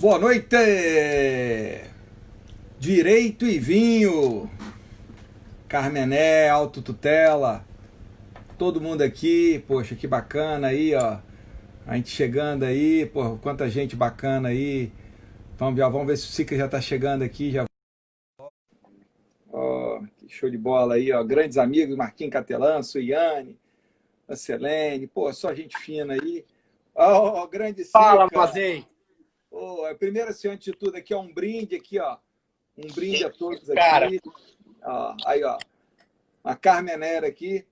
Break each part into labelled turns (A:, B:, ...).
A: Boa noite! Direito e vinho, Carmené, autotutela, todo mundo aqui, poxa, que bacana aí, ó. A gente chegando aí, pô, quanta gente bacana aí. Vamos ver se o Sica já tá chegando aqui, já. Ó, que show de bola aí, ó. Grandes amigos, Marquinhos Catelan, Suiane, a Selene, pô, só gente fina aí. Ó, grande
B: Fala,
A: Sica.
B: Mazei.
A: Ô, primeiro, assim, antes de tudo, aqui, ó, um brinde aqui, ó. Um brinde a todos
B: Cara,
A: aqui. Ó, aí, ó. A Carmenera aqui.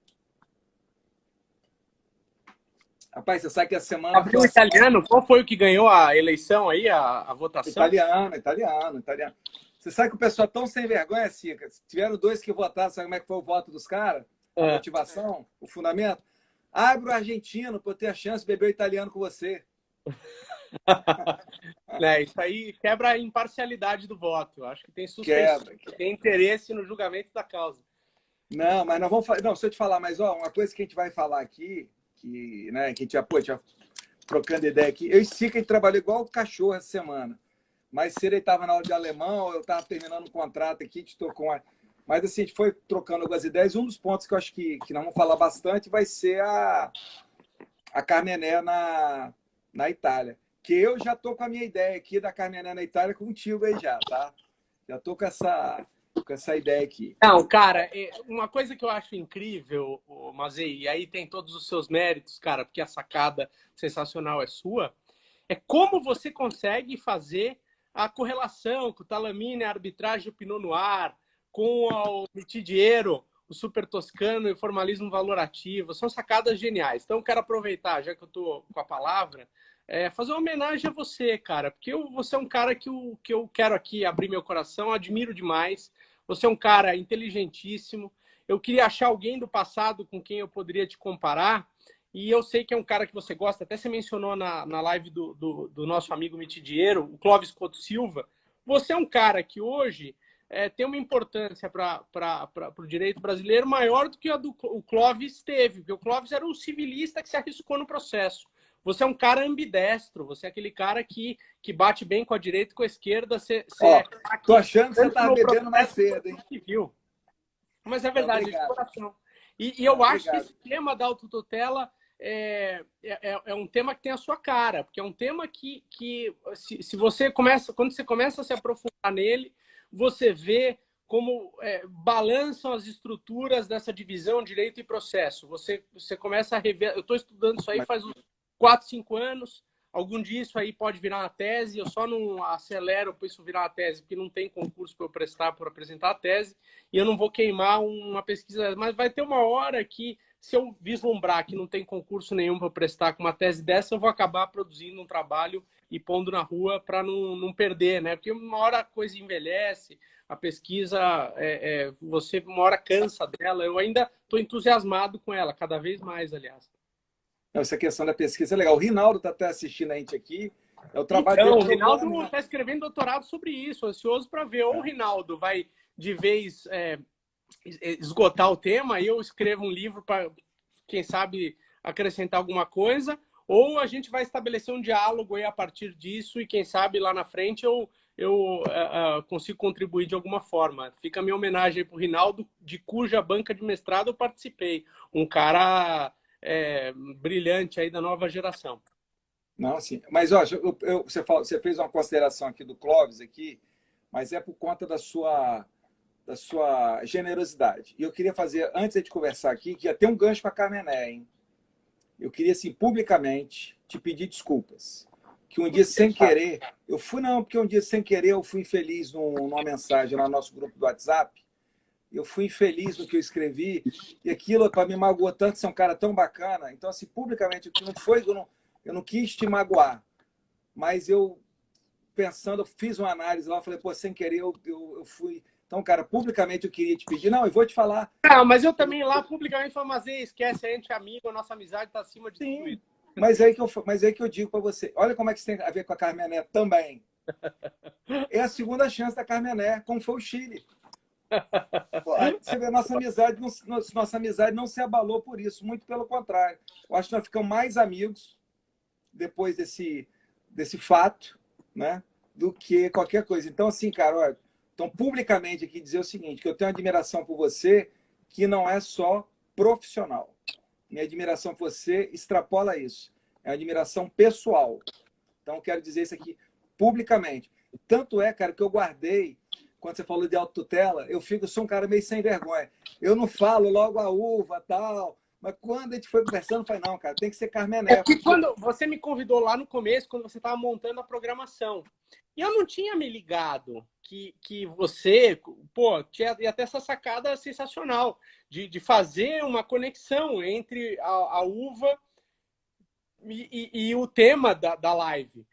A: Rapaz, você sabe que a semana foi
B: abriu o
A: uma semana
B: italiano. Qual foi o que ganhou a eleição aí, a votação?
A: italiana. Você sabe que o pessoal é tão sem vergonha, Sica. Tiveram dois que votaram, sabe como é que foi o voto dos caras? A
B: É.
A: motivação, o fundamento? Abre o argentino para eu ter a chance de beber o italiano com você.
B: Né, isso aí quebra a imparcialidade do voto. Acho que tem suspeição,
A: Quebra.
B: tem interesse no julgamento da causa.
A: Não, mas nós vamos falar. Não, se eu te falar, mas ó, uma coisa que a gente vai falar aqui, que, né, que a gente já, pô, já trocando ideia aqui. Eu e Sica, a gente trabalhou igual cachorro essa semana. Mais cedo ele estava na aula de alemão, eu estava terminando um contrato aqui, te tocou uma... Mas assim, a gente foi trocando algumas ideias. Um dos pontos que eu acho que nós vamos falar bastante vai ser a Carmené na Itália. Que eu já estou com a minha ideia aqui da Carmené na Itália contigo aí já, tá? Já estou com essa ideia aqui.
B: Não, cara, uma coisa que eu acho incrível, Mazei, e aí tem todos os seus méritos, cara, porque a sacada sensacional é sua, é como você consegue fazer a correlação com o Talamine, a arbitragem o Pinot Noir, com o Mitidiero, o Super Toscano e o formalismo valorativo. São sacadas geniais. Então, eu quero aproveitar, já que eu estou com a palavra, fazer uma homenagem a você, cara, porque você é um cara que eu quero aqui abrir meu coração, admiro demais. Você é um cara inteligentíssimo. Eu queria achar alguém do passado com quem eu poderia te comparar. E eu sei que é um cara que você gosta, até você mencionou na live do nosso amigo Mitidiero, o Clóvis Couto Silva. Você é um cara que hoje tem uma importância para o direito brasileiro maior do que a do o Clóvis teve, porque o Clóvis era um civilista que se arriscou no processo. Você é um cara ambidestro, você é aquele cara que bate bem com a direita e com a esquerda. Você
A: Ó,
B: é
A: tô
B: aqui,
A: achando que você
B: tanto
A: tava
B: no
A: bebendo mais
B: processo
A: cedo,
B: quanto
A: hein?
B: no civil. Mas é
A: Não,
B: verdade, de
A: obrigado.
B: coração. E
A: Não,
B: eu acho que
A: obrigado.
B: esse tema da autotutela é um tema que tem a sua cara, porque é um tema que se você começa, quando você começa a se aprofundar nele, você vê como balançam as estruturas dessa divisão direito e processo. Você começa a rever. Eu estou estudando isso aí
A: Mas,
B: faz uns 4, 5 anos. Algum dia isso aí pode virar uma tese. Eu só não acelero para isso virar uma tese, porque não tem concurso para eu prestar para apresentar a tese. E eu não vou queimar uma pesquisa. Mas vai ter uma hora que, se eu vislumbrar que não tem concurso nenhum para prestar com uma tese dessa, eu vou acabar produzindo um trabalho e pondo na rua para não perder, né? Porque uma hora a coisa envelhece, a pesquisa, você uma hora cansa dela. Eu ainda estou entusiasmado com ela, cada vez mais, aliás.
A: não, essa questão da pesquisa é legal. O Rinaldo está até assistindo a gente aqui. É o trabalho
B: Então,
A: dele
B: o
A: pro
B: Rinaldo
A: nome,
B: está escrevendo doutorado sobre isso, ansioso para ver. Ou o
A: né?
B: Rinaldo vai de vez esgotar o tema e eu escrevo um livro para, quem sabe, acrescentar alguma coisa, ou a gente vai estabelecer um diálogo aí a partir disso e, quem sabe, lá na frente eu consigo contribuir de alguma forma. Fica a minha homenagem para o Rinaldo, de cuja banca de mestrado eu participei. Um cara brilhante aí da nova geração.
A: Não, assim. Mas, ó, você fez uma consideração aqui do Clóvis aqui, mas é por conta da sua generosidade. E eu queria fazer, antes de conversar aqui, que ia ter um gancho para a Carmené, hein? Eu queria, assim, publicamente, te pedir desculpas. Que um dia, sem querer, não, porque um dia, sem querer, eu fui infeliz numa mensagem lá no nosso grupo do WhatsApp. Eu fui infeliz no que eu escrevi, e aquilo para me magoou tanto, você é um cara tão bacana. Então, assim, publicamente, não foi, eu não quis te magoar, mas eu, pensando, eu fiz uma análise lá, eu falei, pô, sem querer, eu fui. Então, cara, publicamente eu queria te pedir, não, eu vou te falar.
B: Ah, mas eu também lá publicamente falo, mas esquece, a gente é amigo, a nossa amizade está acima de tudo
A: Sim,
B: isso.
A: mas é aí que eu digo para você, olha como é que isso tem a ver com a Carmené também. É a segunda chance da Carmené, como foi o Chile. Pô, você vê, nossa amizade não se abalou por isso, muito pelo contrário. Eu acho que nós ficamos mais amigos depois desse fato, né? do que qualquer coisa. Então, assim, cara, olha, então, publicamente aqui dizer o seguinte, que eu tenho uma admiração por você que não é só profissional. Minha admiração por você extrapola isso. É uma admiração pessoal. Então, eu quero dizer isso aqui publicamente. Tanto é, cara, que eu guardei, quando você falou de autotutela, sou um cara meio sem vergonha. Eu não falo logo a uva, tal, mas quando a gente foi conversando, eu falei, não, cara, tem que ser Carmené.
B: É que quando você me convidou lá no começo, quando você estava montando a programação, e eu não tinha me ligado que você, pô, ia ter essa sacada sensacional de fazer uma conexão entre a uva e o tema da live.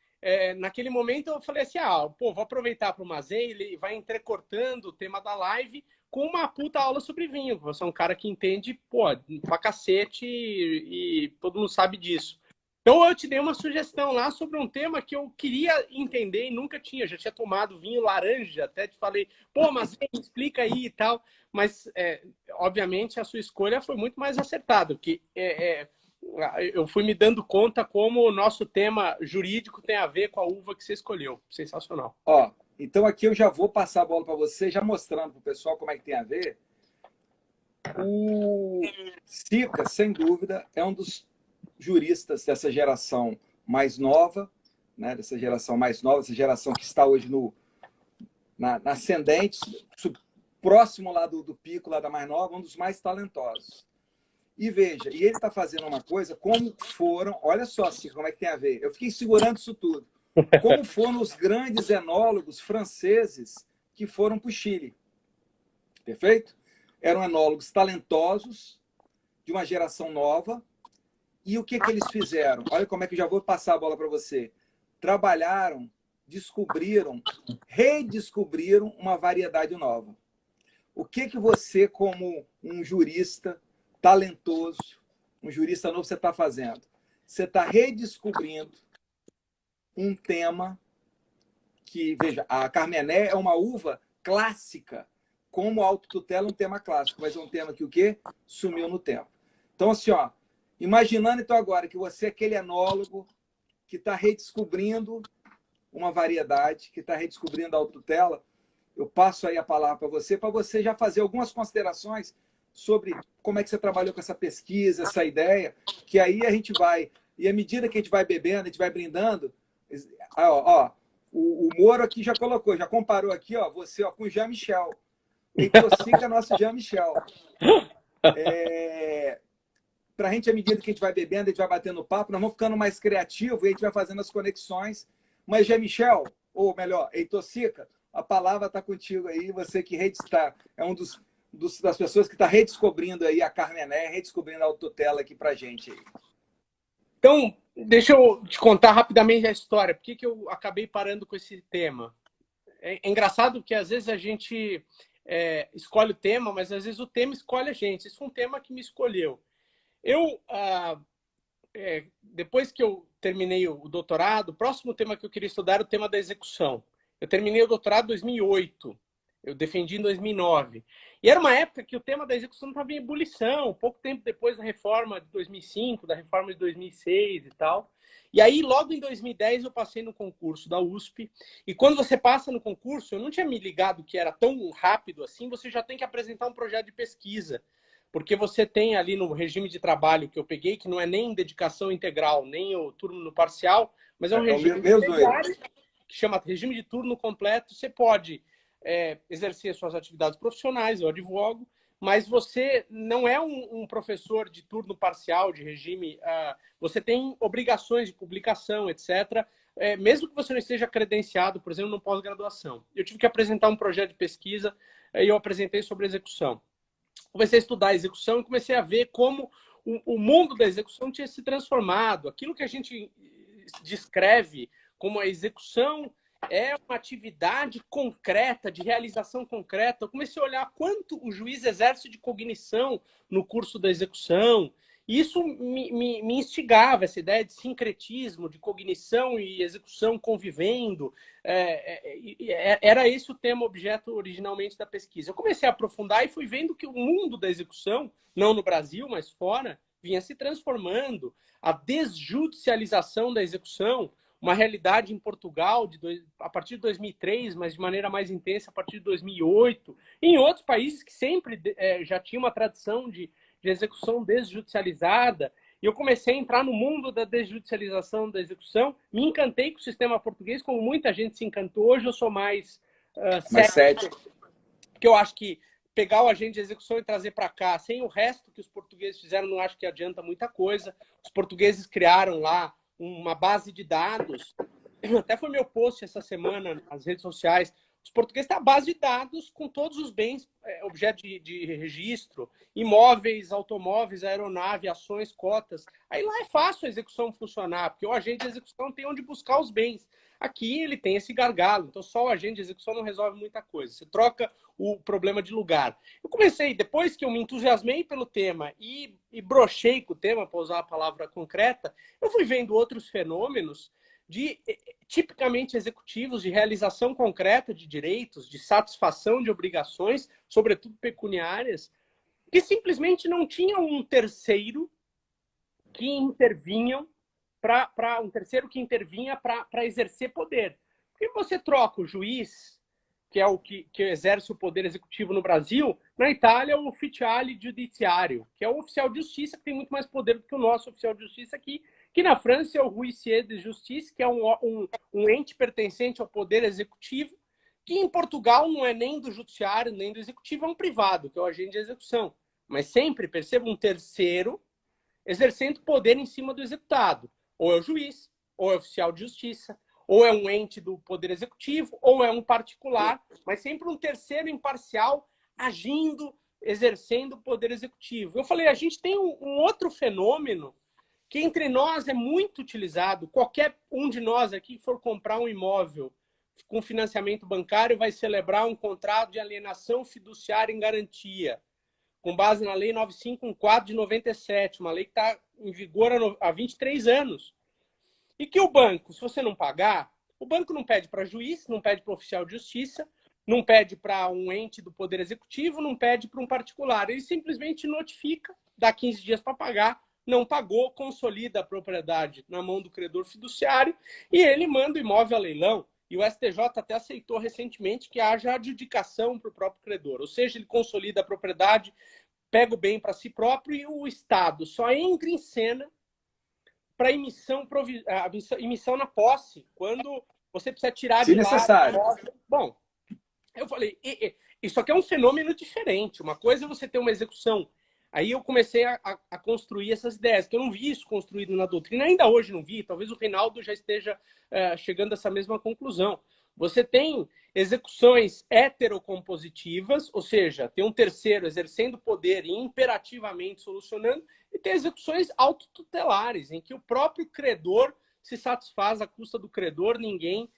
B: Naquele momento eu falei assim, pô, vou aproveitar para o Mazei, ele vai entrecortando o tema da live com uma puta aula sobre vinho. Você é um cara que entende, pô, pra cacete e todo mundo sabe disso. Então eu te dei uma sugestão lá sobre um tema que eu queria entender e nunca tinha. Já tinha tomado vinho laranja, até te falei, pô, mas explica aí e tal. Mas, obviamente, a sua escolha foi muito mais acertada, porque eu fui me dando conta como o nosso tema jurídico tem a ver com a uva que você escolheu. Sensacional.
A: Ó, então aqui eu já vou passar a bola para você, já mostrando para o pessoal como é que tem a ver. O Sica, sem dúvida, é um dos juristas dessa geração mais nova, né? Dessa geração mais nova, essa geração que está hoje na ascendente, próximo lá do pico, lá da mais nova, um dos mais talentosos. E veja, e ele está fazendo uma coisa, como foram, olha só assim, como é que tem a ver. Eu fiquei segurando isso tudo. Como foram os grandes enólogos franceses que foram para o Chile. Perfeito? Eram enólogos talentosos, de uma geração nova. E o que eles fizeram? Olha como é que eu já vou passar a bola para você. Trabalharam, descobriram, redescobriram uma variedade nova. O que você, como um jurista talentoso, um jurista novo, você está fazendo? Você está redescobrindo um tema que, veja, a Carmené é uma uva clássica, como a autotutela é um tema clássico, mas é um tema que o quê? Sumiu no tempo. Então, assim, ó, imaginando então agora que você é aquele enólogo que está redescobrindo uma variedade, que está redescobrindo a autotutela, eu passo aí a palavra para você já fazer algumas considerações sobre como é que você trabalhou com essa pesquisa, essa ideia, que aí a gente vai, e à medida que a gente vai bebendo, a gente vai brindando, o Moro aqui já colocou, já comparou aqui, ó, você ó, com o Jean-Michel. Intoxica nosso Jean-Michel. Para a gente, à medida que a gente vai bebendo, a gente vai batendo papo, nós vamos ficando mais criativos e a gente vai fazendo as conexões. Mas, Jean-Michel, ou melhor, Intoxica, a palavra está contigo aí, você que está, é um das pessoas que está redescobrindo aí a Carmené, redescobrindo a autotutela aqui para a gente aí.
B: Então, deixa eu te contar rapidamente a história. Por que eu acabei parando com esse tema? É engraçado que às vezes a gente escolhe o tema, mas às vezes o tema escolhe a gente. Isso foi um tema que me escolheu. Eu, depois que eu terminei o doutorado, o próximo tema que eu queria estudar era o tema da execução. Eu terminei o doutorado em 2008. Eu defendi em 2009. E era uma época que o tema da execução estava em ebulição, pouco tempo depois da reforma de 2005, da reforma de 2006 e tal. E aí, logo em 2010, eu passei no concurso da USP. E quando você passa no concurso, eu não tinha me ligado que era tão rápido assim, você já tem que apresentar um projeto de pesquisa. Porque você tem ali no regime de trabalho que eu peguei, que não é nem dedicação integral, nem o turno no parcial, mas é um regime que chama regime de turno completo. Você pode exercer suas atividades profissionais, eu advogo, mas você não é um professor de turno parcial, de regime, você tem obrigações de publicação, etc., mesmo que você não esteja credenciado, por exemplo, no pós-graduação. Eu tive que apresentar um projeto de pesquisa e eu apresentei sobre execução. Comecei a estudar a execução e comecei a ver como o mundo da execução tinha se transformado. Aquilo que a gente descreve como a execução é uma atividade concreta, de realização concreta. Eu comecei a olhar quanto o juiz exerce de cognição no curso da execução. E isso me instigava, essa ideia de sincretismo, de cognição e execução convivendo. Era esse o tema objeto originalmente da pesquisa. Eu comecei a aprofundar e fui vendo que o mundo da execução, não no Brasil, mas fora, vinha se transformando. A desjudicialização da execução, uma realidade em Portugal a partir de 2003, mas de maneira mais intensa a partir de 2008, e em outros países que sempre já tinha uma tradição de execução desjudicializada. E eu comecei a entrar no mundo da desjudicialização da execução, me encantei com o sistema português, como muita gente se encantou. Hoje eu sou mais cético, porque eu acho que pegar o agente de execução e trazer para cá, sem o resto que os portugueses fizeram, não acho que adianta muita coisa. Os portugueses criaram lá uma base de dados, até foi meu post essa semana nas redes sociais. Os portugueses têm a base de dados com todos os bens, objeto de registro, imóveis, automóveis, aeronave, ações, cotas. Aí lá é fácil a execução funcionar, porque o agente de execução tem onde buscar os bens. Aqui ele tem esse gargalo, então só o agente de execução não resolve muita coisa. Você troca o problema de lugar. Eu comecei, depois que eu me entusiasmei pelo tema e brochei com o tema, para usar a palavra concreta, eu fui vendo outros fenômenos tipicamente executivos de realização concreta de direitos, de satisfação de obrigações, sobretudo pecuniárias, que simplesmente não tinham um terceiro que intervinha para exercer poder. Porque você troca o juiz, que é o que exerce o poder executivo no Brasil, na Itália é o ufficiale giudiziario, que é o oficial de justiça, que tem muito mais poder do que o nosso oficial de justiça aqui, que na França é o huissier de justice, que é um ente pertencente ao poder executivo, que em Portugal não é nem do judiciário, nem do executivo, é um privado, que é o agente de execução. Mas sempre, perceba, um terceiro exercendo poder em cima do executado. Ou é o juiz, ou é o oficial de justiça, ou é um ente do poder executivo, ou é um particular, mas sempre um terceiro imparcial agindo, exercendo o poder executivo. Eu falei, a gente tem um outro fenômeno que entre nós é muito utilizado. Qualquer um de nós aqui que for comprar um imóvel com financiamento bancário vai celebrar um contrato de alienação fiduciária em garantia, com base na Lei 9514 de 97, uma lei que está em vigor há 23 anos. E que o banco, se você não pagar, o banco não pede para juiz, não pede para oficial de justiça, não pede para um ente do Poder Executivo, não pede para um particular. Ele simplesmente notifica, dá 15 dias para pagar, não pagou, consolida a propriedade na mão do credor fiduciário e ele manda o imóvel a leilão. E o STJ até aceitou recentemente que haja adjudicação para o próprio credor. Ou seja, ele consolida a propriedade, pega o bem para si próprio e o Estado só entra em cena para emissão na posse, quando você precisa tirar
A: se
B: de
A: necessário.
B: lá. Bom, eu falei, isso aqui é um fenômeno diferente. Uma coisa é você ter uma execução. Aí eu comecei a construir essas ideias, que eu não vi isso construído na doutrina, ainda hoje não vi, talvez o Reinaldo já esteja chegando a essa mesma conclusão. Você tem execuções heterocompositivas, ou seja, tem um terceiro exercendo poder e imperativamente solucionando, e tem execuções autotutelares, em que o próprio credor se satisfaz à custa do credor, ninguém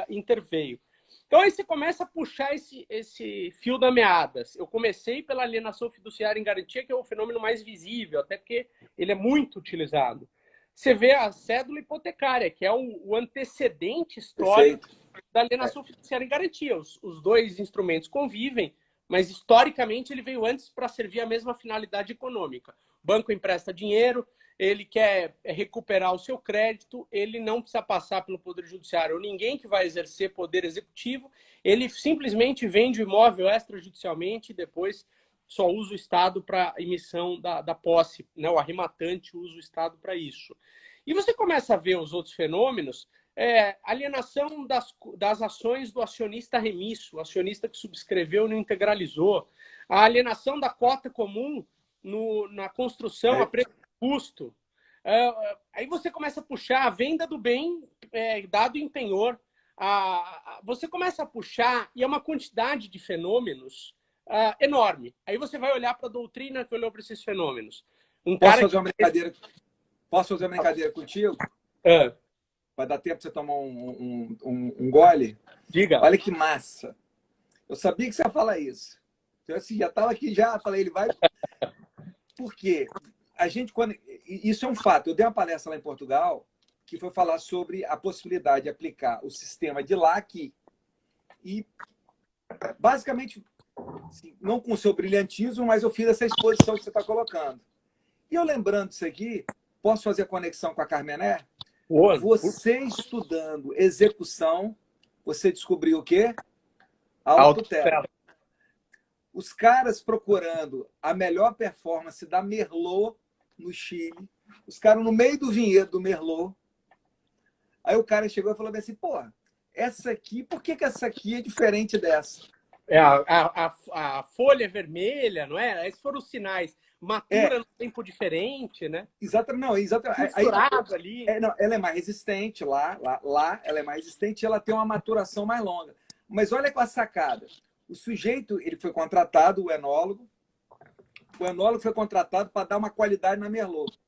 B: interveio. Então aí você começa a puxar esse fio da meada. Eu comecei pela alienação fiduciária em garantia, que é o fenômeno mais visível, até porque ele é muito utilizado. Você vê a cédula hipotecária, que é o antecedente histórico da alienação fiduciária em garantia. Os dois instrumentos convivem, mas historicamente ele veio antes para servir a mesma finalidade econômica. O banco empresta dinheiro, ele quer recuperar o seu crédito, ele não precisa passar pelo Poder Judiciário ou ninguém que vai exercer poder executivo, ele simplesmente vende o imóvel extrajudicialmente e depois só usa o Estado para emissão da posse, né? O arrematante usa o Estado para isso. E você começa a ver os outros fenômenos, alienação das ações do acionista remisso, o acionista que subscreveu e não integralizou, a alienação da cota comum na construção a preço de custo. Aí você começa a puxar a venda do bem dado em penhor. Você começa a puxar, e é uma quantidade de fenômenos enorme. Aí você vai olhar para a doutrina que olhou para esses fenômenos.
A: Posso fazer uma brincadeira contigo? Vai dar tempo de você tomar um gole?
B: Diga.
A: Olha que massa. Eu sabia que você ia falar isso. Eu assim, já estava aqui, falei, ele vai... Por quê? Isso é um fato. Eu dei uma palestra lá em Portugal que foi falar sobre a possibilidade de aplicar o sistema de lá aqui. E, basicamente, assim, não com o seu brilhantismo, mas eu fiz essa exposição que você está colocando. E eu lembrando disso aqui, posso fazer a conexão com a Carmené? Você estudando execução, você descobriu o quê?
B: Autotutela.
A: Os caras procurando a melhor performance da Merlot no Chile, os caras no meio do vinhedo do Merlot. Aí o cara chegou e falou assim, pô, essa aqui, por que essa aqui é diferente dessa?
B: A folha é vermelha, não é? Esses foram os sinais. Matura no tempo diferente, né?
A: Exatamente, não, exatamente.
B: Misturado ali.
A: Não, ela é mais resistente lá ela é mais resistente e ela tem uma maturação mais longa. Mas olha com a sacada. O sujeito, ele foi contratado, o enólogo foi contratado para dar uma qualidade na Merlot.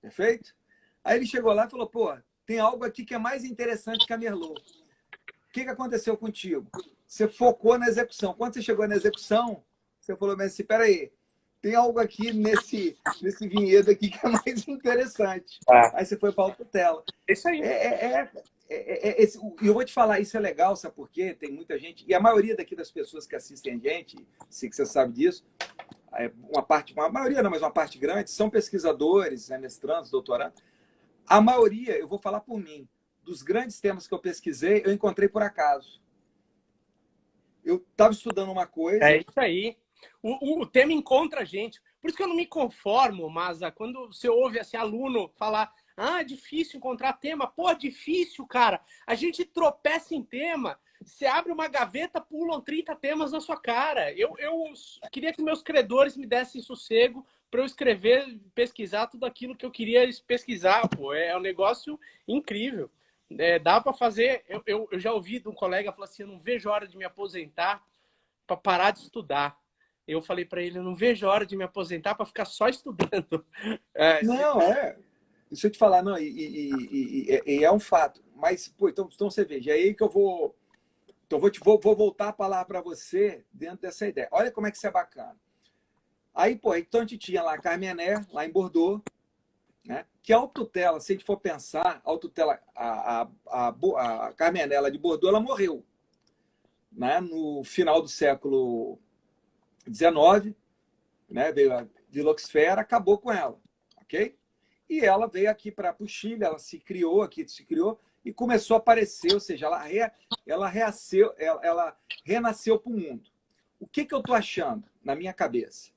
A: Perfeito? Aí ele chegou lá e falou, pô, tem algo aqui que é mais interessante que a Merlot. O que aconteceu contigo? Você focou na execução. Quando você chegou na execução, você falou assim, peraí, tem algo aqui nesse vinhedo aqui que é mais interessante. Aí você foi para a autotela.
B: Isso aí.
A: E eu vou te falar, isso é legal, sabe por quê? Tem muita gente, e a maioria daqui das pessoas que assistem a gente, sei que você sabe disso, uma maioria não, mas uma parte grande, são pesquisadores, né, mestrandos, doutorandos. A maioria, eu vou falar por mim, dos grandes temas que eu pesquisei, eu encontrei por acaso. Eu estava estudando uma coisa...
B: É isso aí. O tema encontra a gente. Por isso que eu não me conformo, Maza, quando você ouve assim, aluno falar é difícil encontrar tema. Pô, difícil, cara. A gente tropeça em tema. Você abre uma gaveta, pulam 30 temas na sua cara. Eu queria que meus credores me dessem sossego para eu escrever, pesquisar tudo aquilo que eu queria pesquisar. Pô, é um negócio incrível. Dá para fazer... Eu já ouvi de um colega falar assim, eu não vejo a hora de me aposentar para parar de estudar. Eu falei para ele, eu não vejo a hora de me aposentar para ficar só estudando.
A: Deixa eu te falar, não, e é um fato. Mas, pô, então você veja, é aí que eu vou... Então, vou voltar a palavra para você dentro dessa ideia. Olha como é que isso é bacana. Aí, pô, então a gente tinha lá a Carmener, lá em Bordeaux, né? Que a autotutela, se a gente for pensar, a autotutela, a Carmener lá de Bordeaux, ela morreu, né? No final do século XIX, né? Veio a Filoxera, acabou com ela, ok? E ela veio aqui para o Chile, ela se criou e começou a aparecer, ou seja, ela renasceu para o mundo. O que eu estou achando na minha cabeça?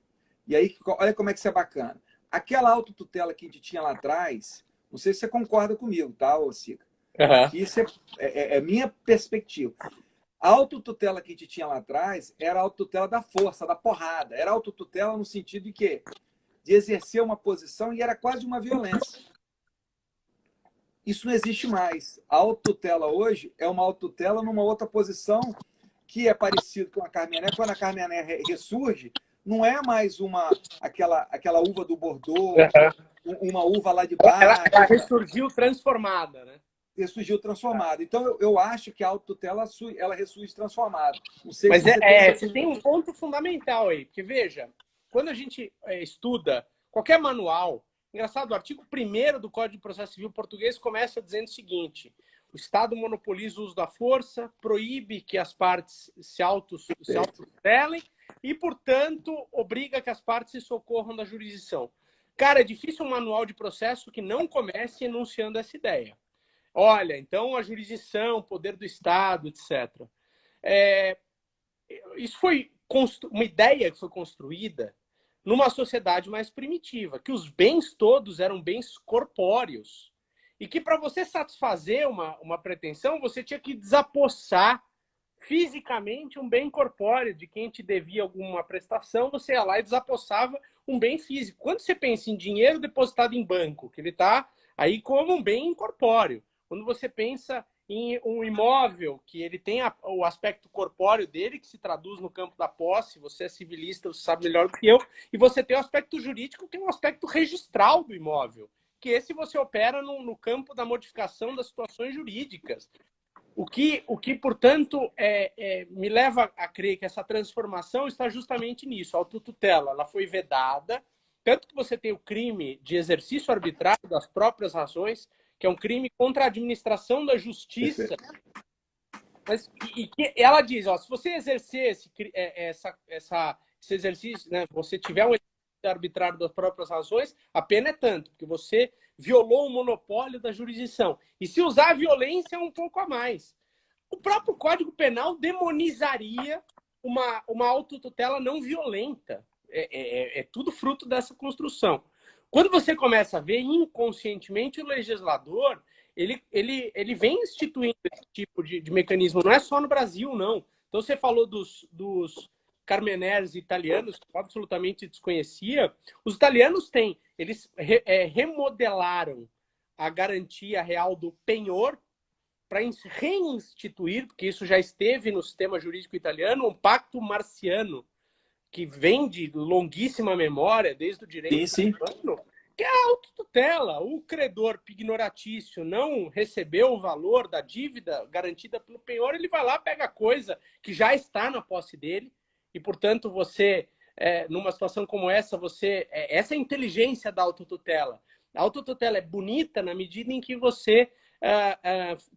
A: E aí, olha como é que isso é bacana. Aquela autotutela que a gente tinha lá atrás, não sei se você concorda comigo, tá, Sica?
B: Uhum.
A: Que isso é minha perspectiva. A autotutela que a gente tinha lá atrás era a autotutela da força, da porrada. Era autotutela no sentido de quê? De exercer uma posição e era quase uma violência. Isso não existe mais. A autotutela hoje é uma autotutela numa outra posição que é parecido com a Carmener. Quando a Carmener ressurge, não é mais aquela uva do Bordeaux, uma uva lá de baixo.
B: Ela ressurgiu transformada, né?
A: Ressurgiu transformada. Então, eu acho que a autotutela ela ressurge transformada. Não sei
B: Mas
A: se
B: você tem um ponto fundamental aí. Porque, veja, quando a gente estuda qualquer manual, engraçado, o artigo 1º do Código de Processo Civil português começa dizendo o seguinte: o Estado monopoliza o uso da força, proíbe que as partes se autotutelem e, portanto, obriga que as partes se socorram da jurisdição. Cara, é difícil um manual de processo que não comece enunciando essa ideia. Olha, então a jurisdição, poder do Estado, etc. Isso foi uma ideia que foi construída numa sociedade mais primitiva, que os bens todos eram bens corpóreos. E que para você satisfazer uma pretensão, você tinha que desapossar fisicamente um bem corpóreo de quem te devia alguma prestação, você ia lá e desapossava um bem físico. Quando você pensa em dinheiro depositado em banco, que ele está aí como um bem incorpóreo. Quando você pensa em um imóvel, que ele tem o aspecto corpóreo dele, que se traduz no campo da posse, você é civilista, você sabe melhor do que eu, e você tem o aspecto jurídico, que é um aspecto registral do imóvel, que esse você opera no campo da modificação das situações jurídicas. O que portanto, me leva a crer que essa transformação está justamente nisso. A autotutela ela foi vedada, tanto que você tem o crime de exercício arbitrário das próprias razões, que é um crime contra a administração da justiça. Mas, que ela diz, ó, se você exercer esse exercício, né, você tiver um exercício arbitrário das próprias razões, a pena é tanto, porque você violou o monopólio da jurisdição. E se usar a violência, é um pouco a mais. O próprio Código Penal demonizaria uma autotutela não violenta. É tudo fruto dessa construção. Quando você começa a ver, inconscientemente, o legislador ele vem instituindo esse tipo de mecanismo. Não é só no Brasil, não. Então, você falou dos Carmeners italianos, que eu absolutamente desconhecia. Os italianos eles remodelaram a garantia real do penhor para reinstituir, porque isso já esteve no sistema jurídico italiano, um pacto marciano, que vem de longuíssima memória, desde o direito romano, que é a autotutela. O credor pignoratício não recebeu o valor da dívida garantida pelo penhor, ele vai lá, pega a coisa que já está na posse dele, e, portanto, você, numa situação como essa, essa é a inteligência da autotutela. A autotutela é bonita na medida em que você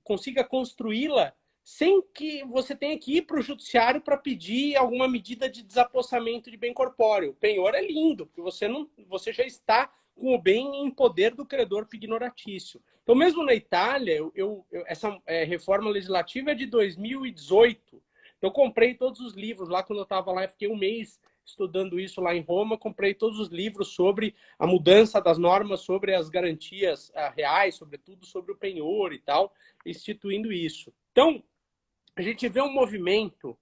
B: consiga construí-la sem que você tenha que ir para o judiciário para pedir alguma medida de desapossamento de bem corpóreo. O penhor é lindo, porque você já está com o bem em poder do credor pignoratício. Então, mesmo na Itália, essa reforma legislativa é de 2018. Eu comprei todos os livros lá quando eu estava lá, eu fiquei um mês estudando isso lá em Roma, comprei todos os livros sobre a mudança das normas, sobre as garantias reais, sobretudo sobre o penhor e tal, instituindo isso. Então, a gente vê um movimento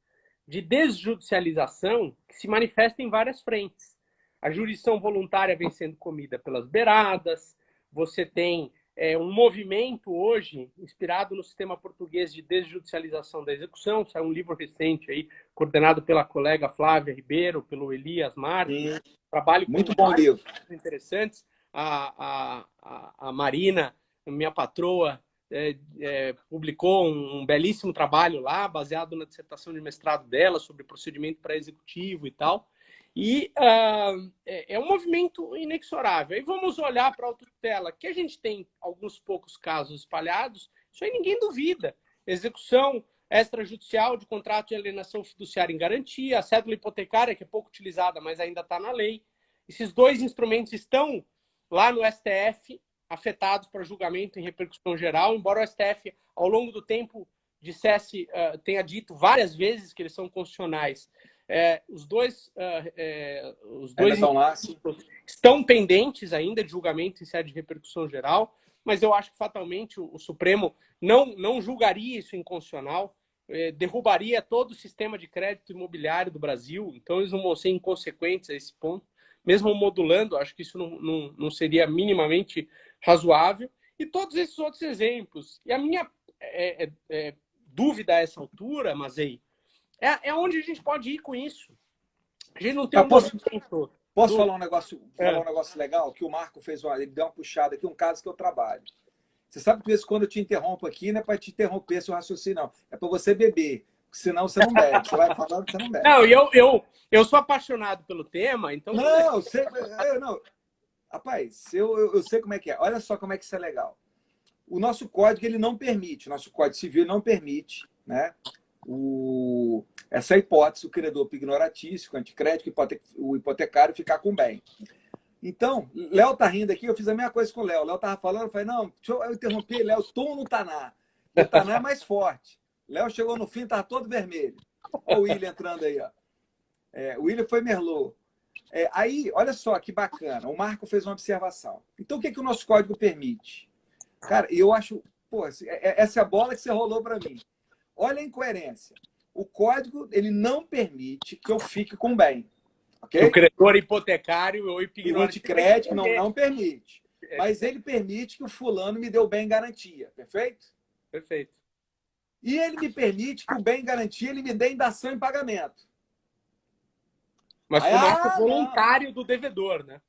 B: de desjudicialização que se manifesta em várias frentes. A jurisdição voluntária vem sendo comida pelas beiradas, você tem um movimento hoje inspirado no sistema português de desjudicialização da execução. Saiu um livro recente aí, coordenado pela colega Flávia Ribeiro, pelo Elias Marques. Trabalho com
A: muito bom livro.
B: Interessantes. A Marina, minha patroa, publicou um belíssimo trabalho lá, baseado na dissertação de mestrado dela sobre procedimento pré-executivo e tal. E é um movimento inexorável. Aí vamos olhar para a autotutela, que a gente tem alguns poucos casos espalhados, isso aí ninguém duvida. Execução extrajudicial de contrato de alienação fiduciária em garantia, a cédula hipotecária, que é pouco utilizada, mas ainda está na lei. Esses dois instrumentos estão lá no STF, afetados para julgamento em repercussão geral, embora o STF, ao longo do tempo, tenha dito várias vezes que eles são constitucionais. Os dois estão pendentes ainda de julgamento em sede de repercussão geral, mas eu acho que fatalmente o Supremo não julgaria isso inconstitucional, derrubaria todo o sistema de crédito imobiliário do Brasil, então eles não vão ser inconsequentes a esse ponto, mesmo modulando, acho que isso não seria minimamente razoável, e todos esses outros exemplos. E a minha dúvida a essa altura, Mazei, é onde a gente pode ir com isso. A gente não tem
A: Posso falar um negócio legal? Que o Marco fez, ele deu uma puxada aqui, um caso que eu trabalho. Você sabe que, de vez em quando, eu te interrompo aqui, não é para te interromper seu raciocínio, não. É para você beber, senão você não bebe. Você vai falando, você não bebe.
B: Não, eu sou apaixonado pelo tema, então...
A: Não. Rapaz, eu sei como é que é. Olha só como é que isso é legal. O nosso código, ele não permite, o nosso Código Civil não permite, né, essa hipótese, o credor pignoratício, o anticrédito, o hipotecário ficar com bem. Então, Léo tá rindo aqui, eu fiz a mesma coisa com o Léo. O Léo tava falando, eu falei, não, deixa eu interromper, Léo, tom no Taná. O Taná é mais forte. Léo chegou no fim, tava todo vermelho. Olha o William entrando aí, ó. O William foi Merlot. Aí, olha só que bacana, o Marco fez uma observação. Então, o que o nosso código permite? Cara, eu acho... Pô, essa é a bola que você rolou para mim. Olha a incoerência. O código, ele não permite que eu fique com bem. Okay?
B: O credor hipotecário ou
A: o anticrédito não permite. Mas ele permite que o fulano me dê o bem em garantia. Perfeito?
B: Perfeito.
A: E ele me permite que o bem em garantia ele me dê em dação em pagamento.
B: Mas com ato voluntário do devedor, né?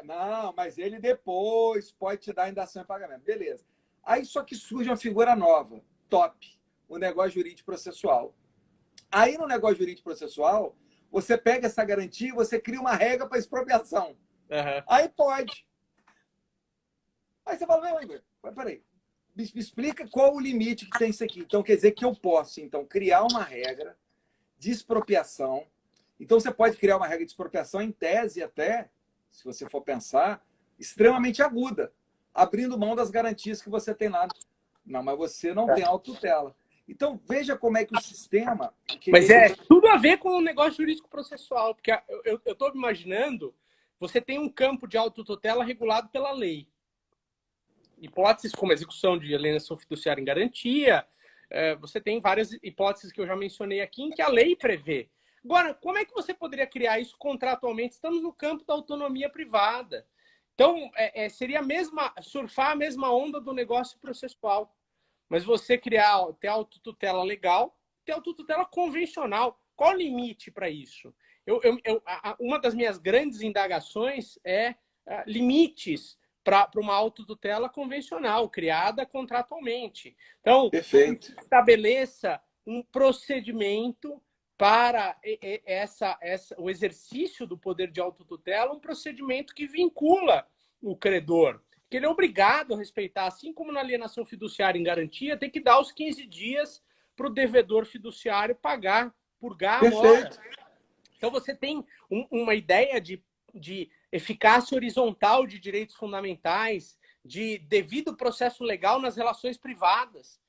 A: Não, mas ele depois pode te dar em dação em pagamento. Beleza. Aí só que surge uma figura nova, top, o negócio jurídico processual. Aí no negócio jurídico processual, você pega essa garantia e você cria uma regra para expropriação.
B: Uhum.
A: Aí pode. Aí você fala, não, peraí, me explica qual o limite que tem isso aqui. Então quer dizer que eu posso, então, criar uma regra de expropriação. Então você pode criar uma regra de expropriação em tese até, se você for pensar, extremamente aguda. abrindo mão das garantias que você tem lá. Não, mas você não tem autotutela. Então, veja como é que o sistema...
B: Mas é tudo a ver com o negócio jurídico processual, porque eu estou imaginando, você tem um campo de autotutela regulado pela lei. Hipóteses como execução de alienação fiduciária em garantia, você tem várias hipóteses que eu já mencionei aqui em que a lei prevê. Agora, como é que você poderia criar isso contratualmente? Estamos no campo da autonomia privada. Então, seria surfar a mesma onda do negócio processual. Mas você ter autotutela legal, ter autotutela convencional. Qual o limite para isso? Uma das minhas grandes indagações é limites para uma autotutela convencional, criada contratualmente. Então,
A: Perfeito.
B: Estabeleça um procedimento para o exercício do poder de autotutela, um procedimento que vincula o credor, que ele é obrigado a respeitar, assim como na alienação fiduciária em garantia, tem que dar os 15 dias para o devedor fiduciário purgar a mora. Então, você tem uma ideia de eficácia horizontal de direitos fundamentais, de devido processo legal nas relações privadas.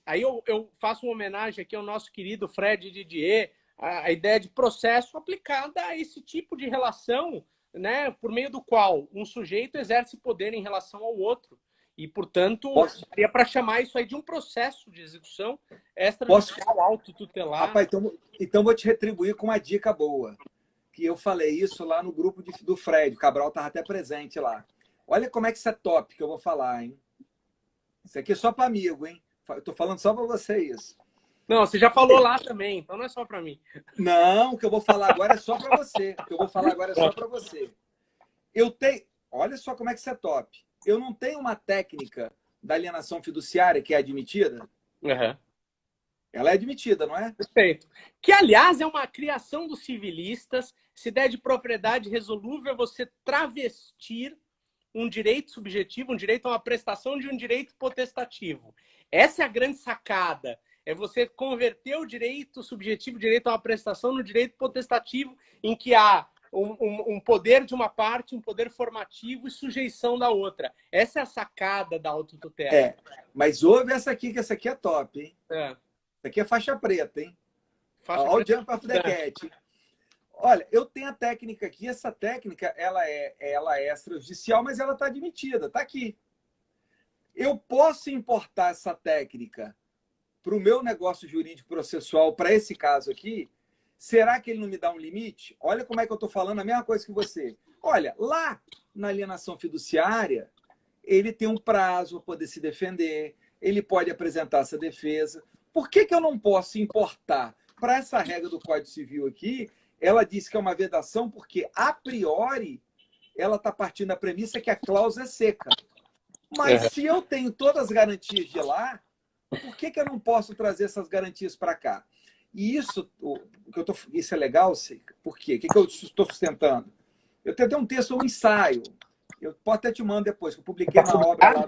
B: Aí eu faço uma homenagem aqui ao nosso querido Fred Didier, a ideia de processo aplicada a esse tipo de relação, né, por meio do qual um sujeito exerce poder em relação ao outro. E, portanto, daria para chamar isso aí de um processo de execução extrajudicial autotutelar.
A: Rapaz, então vou te retribuir com uma dica boa. Que eu falei isso lá no grupo do Fred. O Cabral estava até presente lá. Olha como é que isso é top que eu vou falar, hein? Isso aqui é só para amigo, hein? Eu tô falando só para você isso.
B: Não, você já falou lá também, então não é só para mim.
A: Não, o que eu vou falar agora é só para você. O que eu vou falar agora é só para você. Olha só como é que isso é top. Eu não tenho uma técnica da alienação fiduciária que é admitida.
B: Uhum.
A: Ela é admitida, não é?
B: Perfeito. Que, aliás, é uma criação dos civilistas. Essa ideia de propriedade resolúvel é você travestir um direito subjetivo, um direito a uma prestação de um direito potestativo. Essa é a grande sacada. É você converter o direito subjetivo, o direito a uma prestação, no direito potestativo, em que há um poder de uma parte, um poder formativo e sujeição da outra. Essa é a sacada da autotutela.
A: Mas ouve essa aqui, que essa aqui é top, hein? Essa aqui é faixa preta, hein? Olha o jump of the cat. Olha, eu tenho a técnica aqui. Essa técnica, ela é extrajudicial, mas ela está admitida. Está aqui. Eu posso importar essa técnica para o meu negócio jurídico processual, para esse caso aqui. Será que ele não me dá um limite? Olha como é que eu estou falando a mesma coisa que você. Olha, lá na alienação fiduciária, ele tem um prazo para poder se defender, ele pode apresentar essa defesa. Por que eu não posso importar para essa regra do Código Civil aqui? Ela diz que é uma vedação porque, a priori, ela está partindo da premissa que a cláusula é seca. Mas se eu tenho todas as garantias de lá, por que eu não posso trazer essas garantias para cá? E isso é legal, por quê? O que eu estou sustentando? Eu tentei um texto, um ensaio. Eu posso até te mandar depois, que eu publiquei na obra lá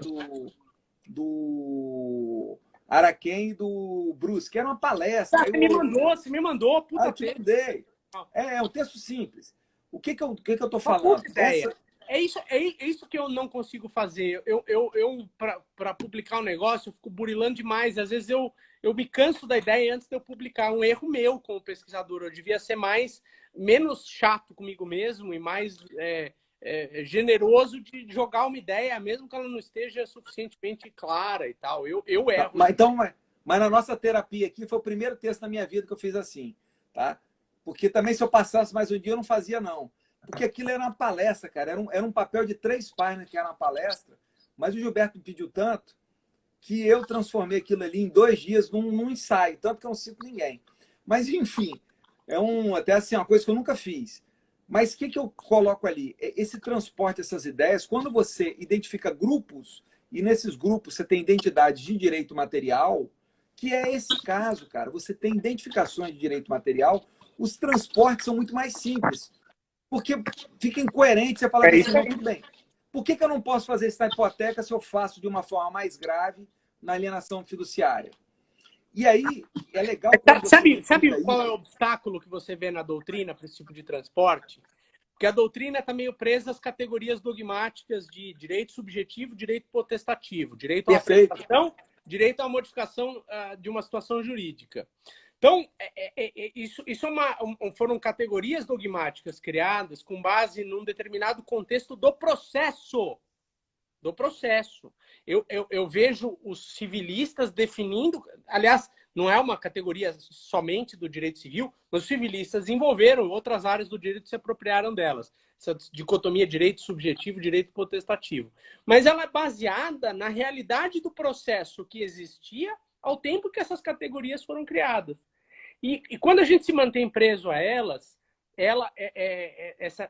A: do Araquém e do Bruce, que era uma palestra.
B: Você me mandou. Puta,
A: eu te mandei. É um texto simples. O que eu estou falando?
B: É isso que eu não consigo fazer. Para publicar um negócio, eu fico burilando demais. Às vezes eu me canso da ideia antes de eu publicar. Um erro meu como pesquisador. Eu devia ser menos chato comigo mesmo e mais generoso de jogar uma ideia, mesmo que ela não esteja suficientemente clara e tal. Eu erro.
A: Mas na nossa terapia aqui, foi o primeiro texto na minha vida que eu fiz assim. Tá? Porque também, se eu passasse mais um dia, eu não fazia, não. Porque aquilo era uma palestra, cara. Era um papel de 3 páginas que era uma palestra. Mas o Gilberto me pediu tanto que eu transformei aquilo ali em 2 dias num ensaio. Tanto que eu não cito ninguém. Mas, enfim, até assim, uma coisa que eu nunca fiz. Mas o que eu coloco ali? Esse transporte, essas ideias, quando você identifica grupos, e nesses grupos você tem identidade de direito material, que é esse caso, cara. Você tem identificações de direito material, os transportes são muito mais simples. Porque fica incoerente você falar assim, não, tudo bem. Por que eu não posso fazer isso na hipoteca se eu faço de uma forma mais grave na alienação fiduciária? E aí, é legal...
B: Sabe qual é o obstáculo que você vê na doutrina para esse tipo de transporte? Porque a doutrina está meio presa às categorias dogmáticas de direito subjetivo, direito potestativo, direito à
A: Perfeito.
B: aplicação, direito à modificação de uma situação jurídica. Então, foram categorias dogmáticas criadas com base num determinado contexto do processo. Do processo. Eu vejo os civilistas definindo... Aliás, não é uma categoria somente do direito civil, mas os civilistas envolveram outras áreas do direito e se apropriaram delas. Essa dicotomia direito subjetivo e direito potestativo. Mas ela é baseada na realidade do processo que existia ao tempo que essas categorias foram criadas. E quando a gente se mantém preso a elas,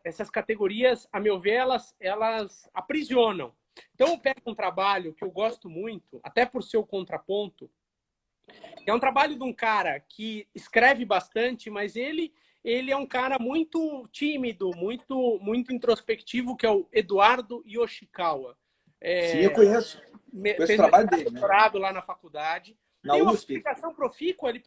B: essas categorias, a meu ver, elas aprisionam. Então eu pego um trabalho que eu gosto muito, até por ser o contraponto, que é um trabalho de um cara que escreve bastante, mas ele é um cara muito tímido, muito introspectivo, que é o Eduardo Yoshikawa.
A: Sim, eu conheço. Conheço o trabalho dele, né?
B: Doutorado lá na faculdade.
A: Na
B: Tem uma
A: USP.
B: publicação profícua, ele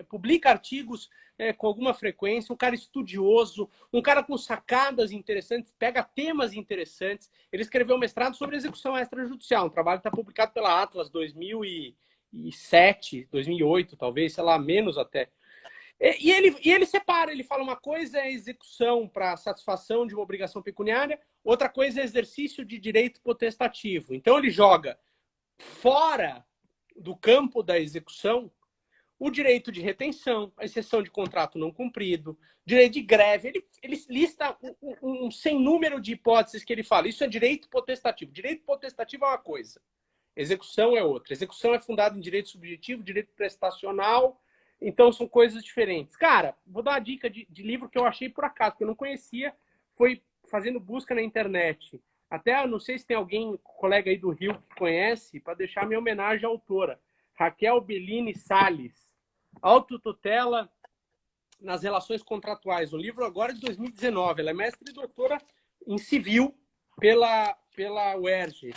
B: publica artigos com alguma frequência, um cara estudioso, um cara com sacadas interessantes, pega temas interessantes. Ele escreveu um mestrado sobre execução extrajudicial, um trabalho que está publicado pela Atlas 2007, 2008, talvez, sei lá, menos até. E ele separa, ele fala uma coisa é execução para satisfação de uma obrigação pecuniária, outra coisa é exercício de direito potestativo. Então ele joga fora do campo da execução o direito de retenção, a exceção de contrato não cumprido, direito de greve. Ele lista um sem número de hipóteses que ele fala. Isso é direito potestativo. Direito potestativo é uma coisa, execução é outra. Execução é fundada em direito subjetivo, direito prestacional. Então, são coisas diferentes. Cara, vou dar uma dica de livro que eu achei por acaso, que eu não conhecia, foi fazendo busca na internet. Até, não sei se tem alguém, colega aí do Rio, que conhece, para deixar minha homenagem à autora. Raquel Bellini Salles. Autotutela nas relações contratuais. O livro agora é de 2019. Ela é mestre e doutora em civil pela UERJ.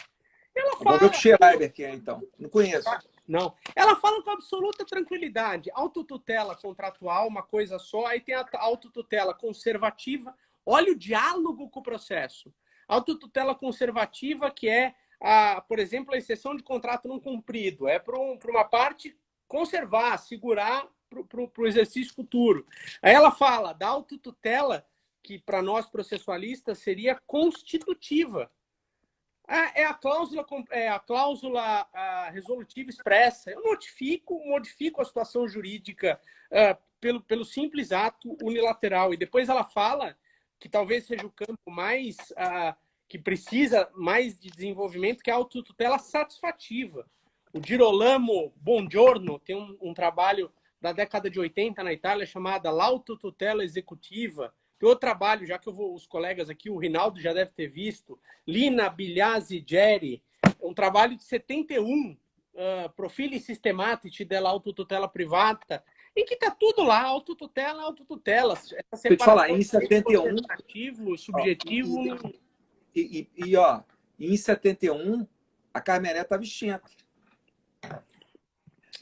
B: Ela fala...
A: Vou ver o Schreiber que é, então. Não conheço.
B: Não. Ela fala com absoluta tranquilidade. Autotutela contratual, uma coisa só. Aí tem a autotutela conservativa. Olha o diálogo com o processo. Autotutela conservativa, que é, por exemplo, a exceção de contrato não cumprido. É para uma parte conservar, segurar para o exercício futuro. Aí ela fala da autotutela, que para nós processualistas seria constitutiva. É a cláusula resolutiva expressa. Eu modifico a situação jurídica pelo simples ato unilateral. E depois ela fala que talvez seja o campo mais que precisa mais de desenvolvimento, que é a autotutela satisfativa. O Girolamo Bongiorno tem um trabalho da década de 80 na Itália chamado L'autotutela executiva. Tem outro trabalho, já que os colegas aqui, o Rinaldo já deve ter visto, Lina Bigliazzi Geri, um trabalho de 71, Profili Sistematici della Autotutela Privata, em que está tudo lá, autotutela.
A: Deixa eu te falar, em 71...
B: subjetivo...
A: Ó, em 71, a Carmené estava extinta.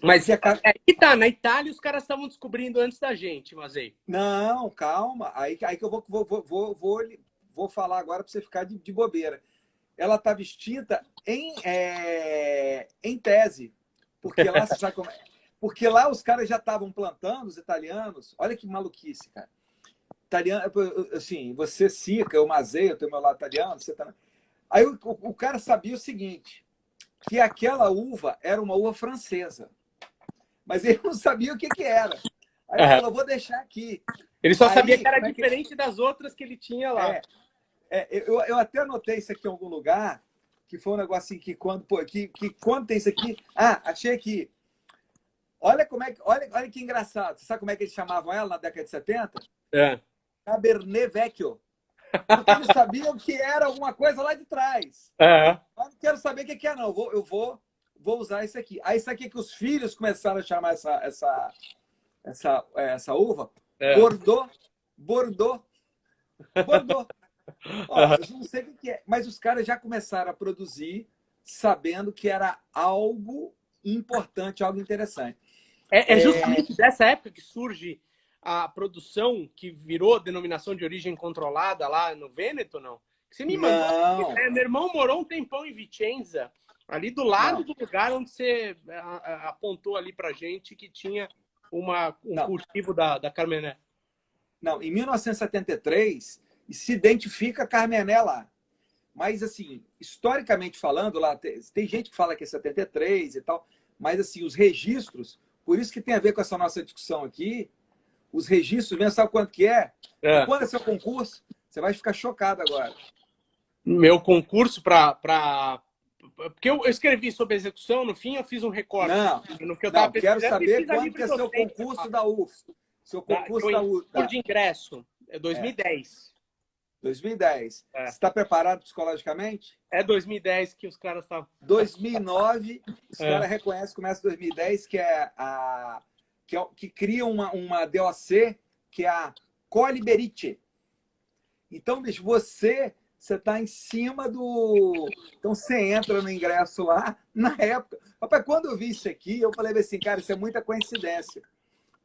B: Mas aí tá, na Itália os caras estavam descobrindo antes da gente, mas aí.
A: Não, calma. Aí que eu vou falar agora para você ficar de bobeira. Ela estava extinta em tese. Porque lá, você sabe como é? Porque lá os caras já estavam plantando, os italianos. Olha que maluquice, cara. Italiano, assim, você Sica, eu Mazei, eu tenho meu lado italiano, você tá... Aí o cara sabia o seguinte, que aquela uva era uma uva francesa. Mas ele não sabia o que era. Aí ele falou, vou deixar aqui.
B: Ele só sabia que era diferente das outras que ele tinha lá.
A: Eu até anotei isso aqui em algum lugar, que foi um negócio assim, que quando tem isso aqui... Ah, achei aqui. Olha que engraçado. Você sabe como é que eles chamavam ela na década de 70? Cabernet Vecchio. Porque eles sabiam que era alguma coisa lá de trás. Eu não quero saber o que é, não. Eu vou usar isso aqui. Aí isso aqui que os filhos começaram a chamar essa uva, Bordeaux. Ó, eu não sei o que é, mas os caras já começaram a produzir sabendo que era algo importante, algo interessante.
B: É justamente dessa época que surge a produção que virou denominação de origem controlada lá no Vêneto, não? Você me mandou.
A: Não.
B: Meu irmão morou um tempão em Vicenza, ali do lado do lugar onde você apontou ali pra gente que tinha um cultivo da Carmené.
A: Não, em 1973 se identifica Carmené lá. Mas, assim, historicamente falando, lá tem gente que fala que é 73 e tal, mas, assim, os registros, por isso que tem a ver com essa nossa discussão aqui, os registros, mesmo, sabe quanto que é? Quando é seu concurso? Você vai ficar chocado agora.
B: Meu concurso porque eu escrevi sobre execução, no fim eu fiz um recorte.
A: Não, quero saber quanto que é seu concurso da UF. Seu concurso da UF.
B: Por de ingresso, é 2010.
A: 2010. Você está preparado psicologicamente?
B: É 2010 que os caras estavam...
A: 2009, os caras reconhecem, começa 2010, que cria uma DOC, que é a Coliberice. Então, bicho, você está em cima do... Então, você entra no ingresso lá, na época... Rapaz, quando eu vi isso aqui, eu falei assim, cara, isso é muita coincidência.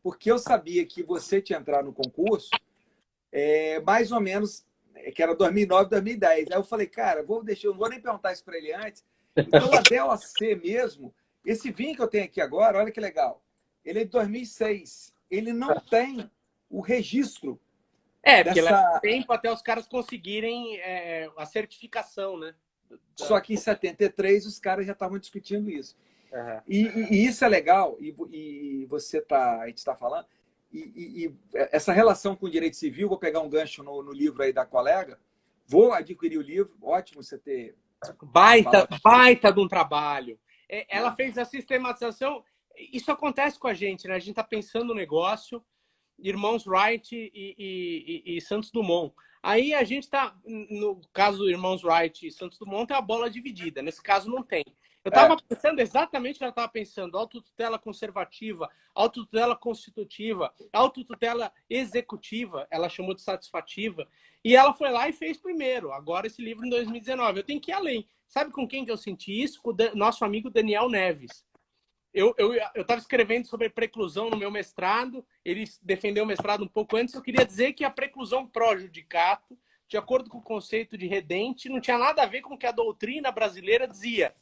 A: Porque eu sabia que você tinha entrado no concurso, mais ou menos, que era 2009, 2010. Aí eu falei, cara, eu não vou nem perguntar isso para ele antes. Então, a DOC mesmo, esse vinho que eu tenho aqui agora, olha que legal, ele é de 2006. Ele não tem o registro.
B: Porque leva tempo até os caras conseguirem a certificação, né?
A: Só que em 73 os caras já estavam discutindo isso. E isso é legal, e a gente está falando, e essa relação com o direito civil, vou pegar um gancho no livro aí da colega, vou adquirir o livro, ótimo você ter...
B: Baita de um trabalho. Ela fez a sistematização, isso acontece com a gente, né? A gente está pensando no negócio, irmãos Wright e Santos Dumont. Aí a gente está, no caso do irmãos Wright e Santos Dumont, tem a bola dividida. Nesse caso, não tem. Eu estava pensando exatamente o que ela estava pensando. Autotutela conservativa, autotutela constitutiva, autotutela executiva, ela chamou de satisfativa. E ela foi lá e fez primeiro. Agora esse livro em 2019. Eu tenho que ir além. Sabe com quem que eu senti isso? Com o nosso amigo Daniel Neves. Eu estava escrevendo sobre preclusão no meu mestrado, ele defendeu o mestrado um pouco antes. Eu queria dizer que a preclusão pró-judicato, de acordo com o conceito de redente, não tinha nada a ver com o que a doutrina brasileira dizia.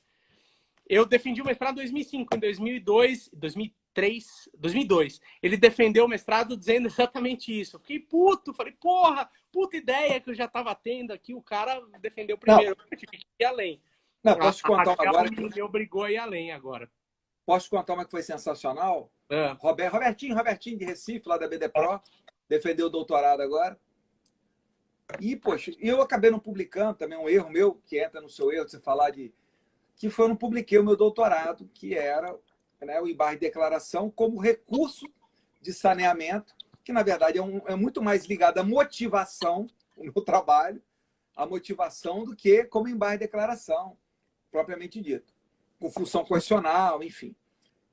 B: Eu defendi o mestrado em 2005, em 2002, ele defendeu o mestrado dizendo exatamente isso. Eu fiquei puto, falei, puta ideia que eu já estava tendo aqui, o cara defendeu primeiro. Eu tive que ir além.
A: Não, posso te contar agora?
B: Me obrigou a ir além agora.
A: Posso te contar uma que foi sensacional? Robertinho de Recife, lá da BDPRO, defendeu o doutorado agora. E, poxa, eu acabei não publicando, também um erro meu, que entra no seu erro, de você falar que foi eu não publiquei o meu doutorado, que era, né, o embargo de declaração como recurso de saneamento, que, na verdade, é muito mais ligado à motivação, o meu trabalho, à motivação, do que como embargo de declaração, propriamente dito. Com função constitucional, enfim.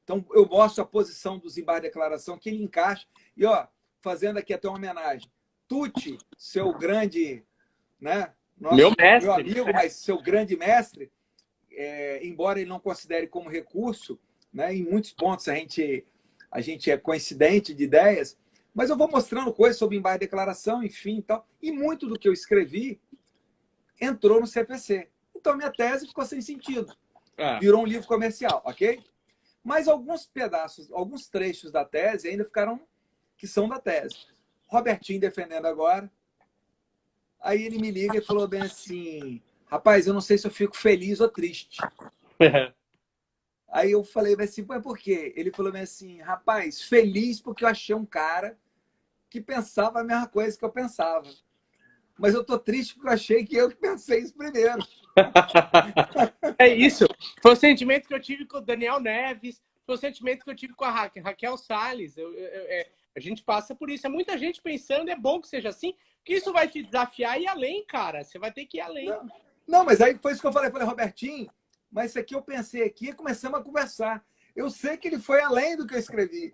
A: Então, eu mostro a posição dos embargos de declaração, que ele encaixa. E, fazendo aqui até uma homenagem. Tucci, seu grande, né,
B: meu mestre,
A: meu amigo, mas seu grande mestre, embora ele não considere como recurso, né, em muitos pontos a gente é coincidente de ideias, mas eu vou mostrando coisas sobre embargo de declaração, enfim, tal, e muito do que eu escrevi entrou no CPC. Então, minha tese ficou sem sentido. Virou um livro comercial, ok? Mas alguns pedaços, alguns trechos da tese ainda ficaram, que são da tese. Robertinho defendendo agora. Aí ele me liga e falou bem assim, rapaz, eu não sei se eu fico feliz ou triste. Aí eu falei bem assim, mas por quê? Ele falou bem assim, rapaz, feliz porque eu achei um cara que pensava a mesma coisa que eu pensava. Mas eu tô triste porque eu achei que eu pensei isso primeiro.
B: É isso. Foi o sentimento que eu tive com o Daniel Neves, foi o sentimento que eu tive com a Raquel Salles. A gente passa por isso. É muita gente pensando, é bom que seja assim, porque isso vai te desafiar e ir além, cara. Você vai ter que ir além.
A: Não, mas aí foi isso que eu falei. Eu falei, Robertinho, mas isso aqui eu pensei aqui e começamos a conversar. Eu sei que ele foi além do que eu escrevi.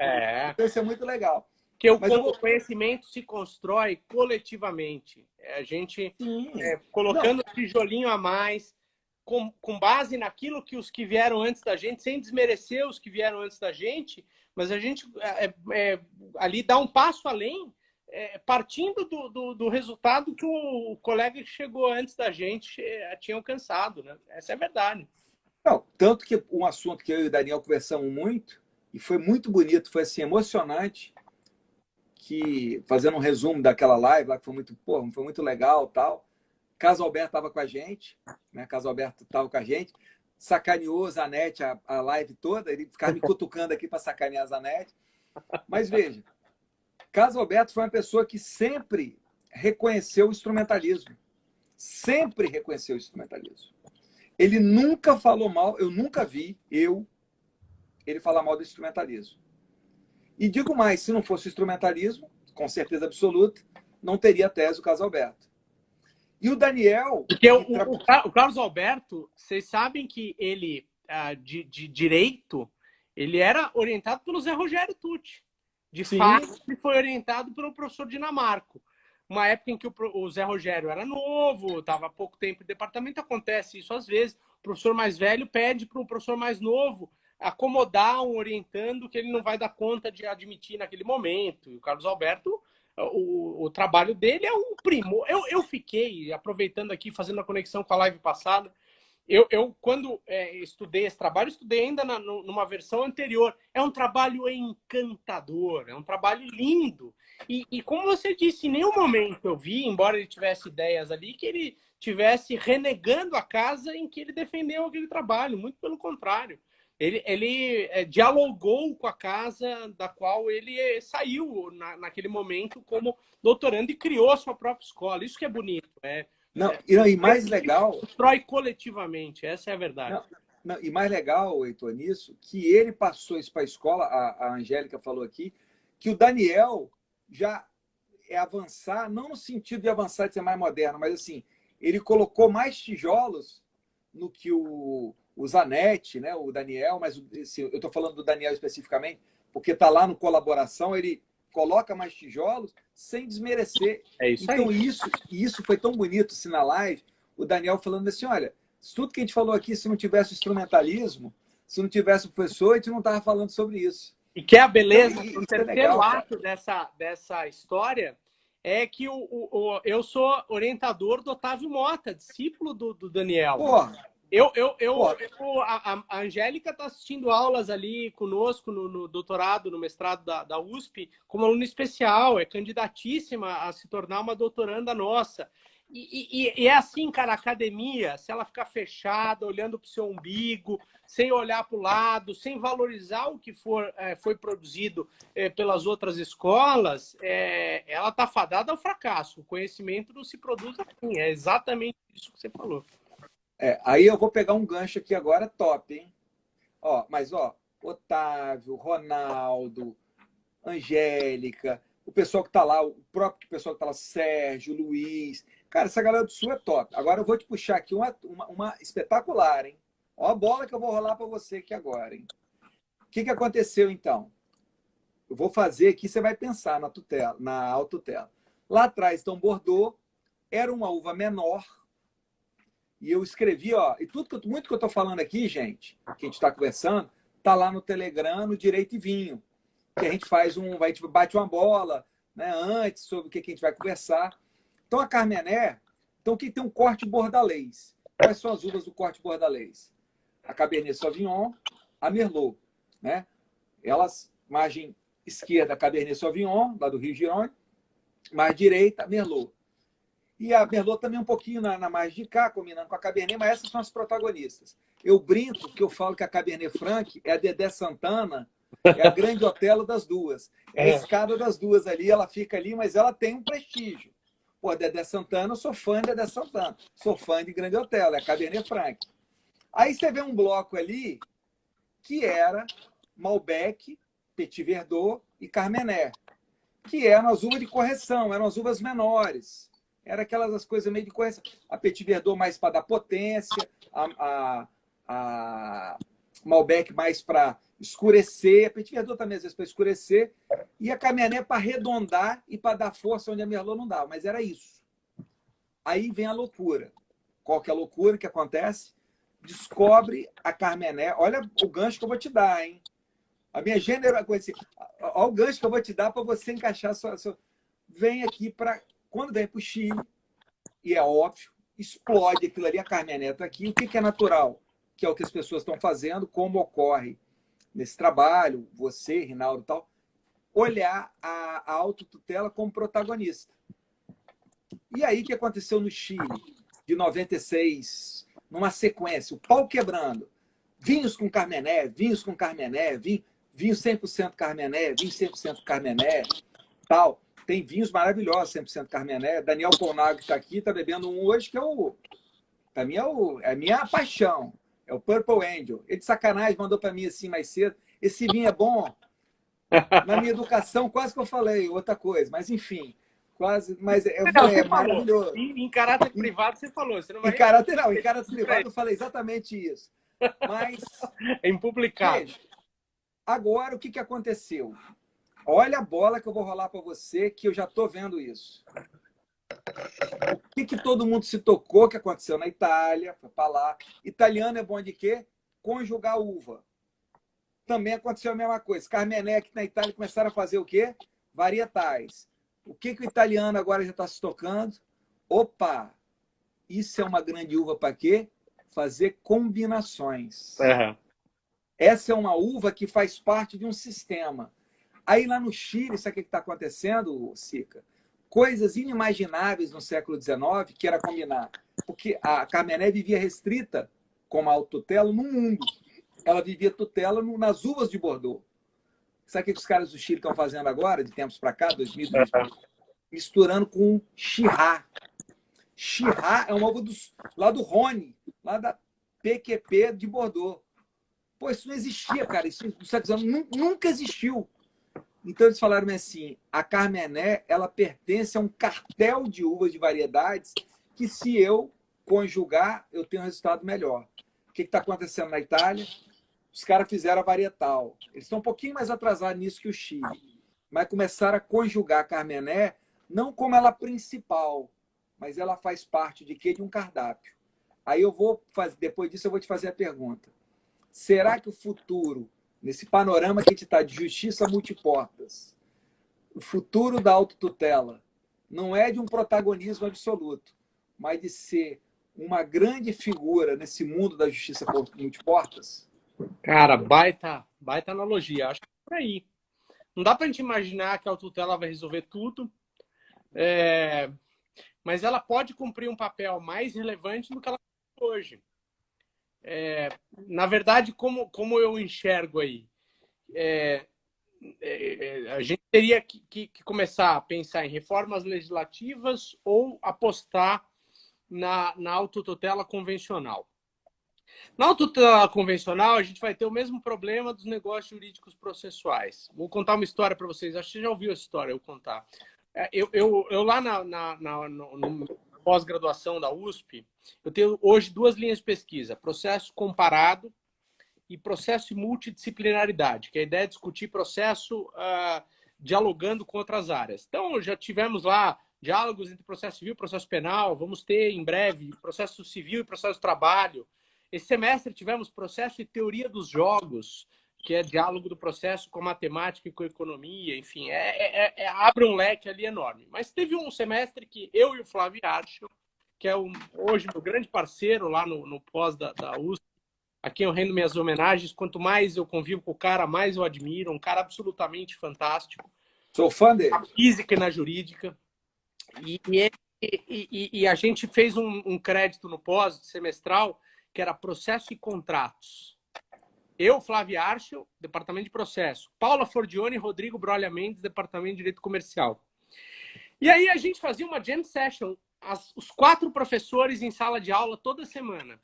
A: Então isso é muito legal.
B: Porque o conhecimento se constrói coletivamente. A gente colocando um tijolinho a mais, com base naquilo que os que vieram antes da gente, sem desmerecer os que vieram antes da gente, mas a gente ali dá um passo além, partindo do resultado que o colega que chegou antes da gente tinha alcançado, né? Essa é a verdade.
A: Não, tanto que um assunto que eu e o Daniel conversamos muito, e foi muito bonito, foi assim, emocionante, que, fazendo um resumo daquela live lá, que foi muito legal tal, Carlos Alberto estava com a gente, né? Carlos Alberto estava com a gente, sacaneou a Zanetti a live toda, ele ficava me cutucando aqui para sacanear a Zanetti. Mas veja, Carlos Alberto foi uma pessoa que sempre reconheceu o instrumentalismo. Sempre reconheceu o instrumentalismo. Ele nunca falou mal, eu nunca vi ele falar mal do instrumentalismo. E digo mais, se não fosse o instrumentalismo, com certeza absoluta, não teria tese o Carlos Alberto. E o Daniel...
B: Porque o Carlos Alberto, vocês sabem que ele, de direito, ele era orientado pelo Zé Rogério Tucci. De
A: Sim.
B: fato, ele foi orientado pelo professor Dinamarco. Uma época em que o Zé Rogério era novo, estava há pouco tempo em departamento, acontece isso às vezes. O professor mais velho pede para o professor mais novo acomodar um orientando que ele não vai dar conta de admitir naquele momento. E o Carlos Alberto... O trabalho dele é um primor. Eu fiquei, aproveitando aqui, fazendo a conexão com a live passada, quando estudei esse trabalho, estudei ainda numa versão anterior. É um trabalho encantador, é um trabalho lindo. E como você disse, em nenhum momento eu vi, embora ele tivesse ideias ali, que ele tivesse renegando a casa em que ele defendeu aquele trabalho. Muito pelo contrário. Ele dialogou com a casa da qual ele saiu naquele momento como doutorando e criou a sua própria escola. Isso que é bonito.
A: E mais legal...
B: Constrói coletivamente, essa é a verdade.
A: E mais legal, Heitor, nisso, que ele passou isso para a escola, a Angélica falou aqui, que o Daniel já é avançar, não no sentido de avançar de ser mais moderno, mas assim, ele colocou mais tijolos no que o Zanetti, né, o Daniel, mas eu estou falando do Daniel especificamente, porque está lá no Colaboração, ele coloca mais tijolos sem desmerecer. Então, isso foi tão bonito assim, na live, o Daniel falando assim, olha, tudo que a gente falou aqui, se não tivesse instrumentalismo, se não tivesse o professor, a gente não estava falando sobre isso.
B: E que é a beleza,
A: então,
B: o terceiro ato dessa história é que eu sou orientador do Otávio Mota, discípulo do Daniel.
A: Porra!
B: A Angélica está assistindo aulas ali conosco no doutorado, no mestrado da USP, como aluna especial, é candidatíssima a se tornar uma doutoranda nossa. E é assim, cara, a academia, se ela ficar fechada, olhando para o seu umbigo, sem olhar para o lado, sem valorizar o que foi produzido pelas outras escolas, ela está fadada ao fracasso. O conhecimento não se produz assim. É exatamente isso que você falou.
A: Aí eu vou pegar um gancho aqui agora top, hein? Mas, Otávio, Ronaldo, Angélica, o pessoal que está lá, o próprio pessoal que está lá, Sérgio, Luiz. Cara, essa galera do Sul é top. Agora eu vou te puxar aqui uma espetacular, hein? Ó a bola que eu vou rolar para você aqui agora, hein? O que aconteceu, então? Eu vou fazer aqui, você vai pensar na autotela. Lá atrás, então, Bordeaux era uma uva menor. E eu escrevi, e muito que eu estou falando aqui, gente, que a gente está conversando, está lá no Telegram, no Direito e Vinho, que a gente faz a gente bate uma bola, né, antes, sobre o que a gente vai conversar. Então, a Carmené, então, que tem um corte bordalês. Quais são as uvas do corte bordalês? A Cabernet Sauvignon, a Merlot, né? Elas, margem esquerda, Cabernet Sauvignon, lá do Rio de Janeiro, margem direita, Merlot. E a Merlot também um pouquinho na margem de cá, combinando com a Cabernet, mas essas são as protagonistas. Eu brinco que eu falo que a Cabernet Franc é a Dedé Santana, é a grande Otelo das duas. É a escada das duas ali, ela fica ali, mas ela tem um prestígio. Pô, Dedé Santana, eu sou fã de Dedé Santana. Sou fã de Grande Otelo, é a Cabernet Franc. Aí você vê um bloco ali que era Malbec, Petit Verdot e Carmené, que eram as uvas de correção, eram as uvas menores. Era aquelas coisas meio de correção. A Petit Verdot mais para dar potência, a Malbec mais para escurecer, a Petit Verdot também às vezes para escurecer, e a Carmené para arredondar e para dar força onde a Merlot não dava. Mas era isso. Aí vem a loucura. Qual que é a loucura que acontece? descobre a Carmené. Olha o gancho que eu vou te dar, hein? A minha generosidade. Olha o gancho que eu vou te dar para você encaixar sua. Vem aqui para. Quando vem para o Chile, e é óbvio, explode aquilo ali, a Carmené está aqui. O que é natural? Que é o que as pessoas estão fazendo, como ocorre nesse trabalho, você, Rinaldo e tal, olhar a autotutela como protagonista. E aí, o que aconteceu no Chile, de 96, numa sequência, o pau quebrando, vinhos com Carmené, vinho 100% Carmené, vinho 100% Carmené, tal. Tem vinhos maravilhosos, 100% Carmené. Daniel Colnago está aqui, está bebendo um hoje, que para mim é a minha paixão. É o Purple Angel. Ele de sacanagem mandou para mim assim mais cedo. Esse vinho é bom. Na minha educação, quase que eu falei outra coisa, mas enfim. Quase, mas é maravilhoso.
B: Em caráter privado, você falou. Você não vai...
A: Em caráter privado, eu falei exatamente isso. Mas.
B: É impublicável.
A: Veja, agora, o que aconteceu? Olha a bola que eu vou rolar para você, que eu já estou vendo isso. O que todo mundo se tocou que aconteceu na Itália, foi para lá. Italiano é bom de quê? Conjugar uva. Também aconteceu a mesma coisa. Carmené aqui na Itália começaram a fazer o quê? Varietais. O que o italiano agora já está se tocando? Opa! Isso é uma grande uva para quê? Fazer combinações.
B: Uhum.
A: Essa é uma uva que faz parte de um sistema. Aí lá no Chile, sabe o que está acontecendo, Sica? Coisas inimagináveis no século XIX, que era combinar. Porque a Carmené vivia restrita, como a autotutela, no mundo. Ela vivia tutela nas uvas de Bordeaux. Sabe o que os caras do Chile estão fazendo agora, de tempos para cá, 2000, misturando com Chirá. Chirá é uma uva lá do Rhône, lá da PQP de Bordeaux. Pô, isso não existia, cara. Isso nunca existiu. Então eles falaram assim, a Carmené, ela pertence a um cartel de uvas de variedades que se eu conjugar, eu tenho um resultado melhor. O que está acontecendo na Itália? Os caras fizeram a varietal. Eles estão um pouquinho mais atrasados nisso que o Chile. Mas começaram a conjugar a Carmené, não como ela principal, mas ela faz parte de quê? De um cardápio. Aí eu vou fazer, depois disso eu vou te fazer a pergunta. Será que o futuro, nesse panorama que a gente está de justiça multiportas, o futuro da autotutela não é de um protagonismo absoluto, mas de ser uma grande figura nesse mundo da justiça multiportas?
B: Cara, baita analogia. Acho que é por aí. Não dá para a gente imaginar que a autotutela vai resolver tudo, mas ela pode cumprir um papel mais relevante do que ela faz hoje. Na verdade, como eu enxergo aí, a gente teria que começar a pensar em reformas legislativas ou apostar na autotutela convencional. Na autotutela convencional, a gente vai ter o mesmo problema dos negócios jurídicos processuais. Vou contar uma história para vocês. Acho que você já ouviu essa história, eu contar. Eu lá no pós-graduação da USP, eu tenho hoje 2 linhas de pesquisa, processo comparado e processo e multidisciplinaridade, que a ideia é discutir processo dialogando com outras áreas. Então, já tivemos lá diálogos entre processo civil e processo penal, vamos ter em breve processo civil e processo de trabalho. Esse semestre tivemos processo e teoria dos jogos, que é diálogo do processo com matemática e com economia, enfim, abre um leque ali enorme. Mas teve um semestre que eu e o Flávio Archo, que é hoje meu grande parceiro lá no pós da USP, a quem eu rendo minhas homenagens, quanto mais eu convivo com o cara, mais eu admiro, um cara absolutamente fantástico.
A: Sou fã dele.
B: Na física e na jurídica. E a gente fez um crédito no pós semestral, que era processo e contratos. Eu, Flávio Archo, departamento de processo. Paula Fordione e Rodrigo Brolha Mendes, departamento de direito comercial. E aí a gente fazia uma jam session, os 4 professores em sala de aula toda semana.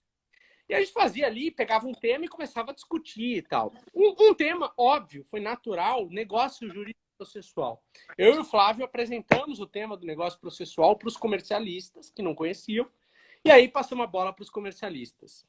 B: E a gente fazia ali, pegava um tema e começava a discutir e tal. Um tema óbvio, foi natural, negócio jurídico processual. Eu e o Flávio apresentamos o tema do negócio processual para os comercialistas, que não conheciam, e aí passamos a bola para os comercialistas.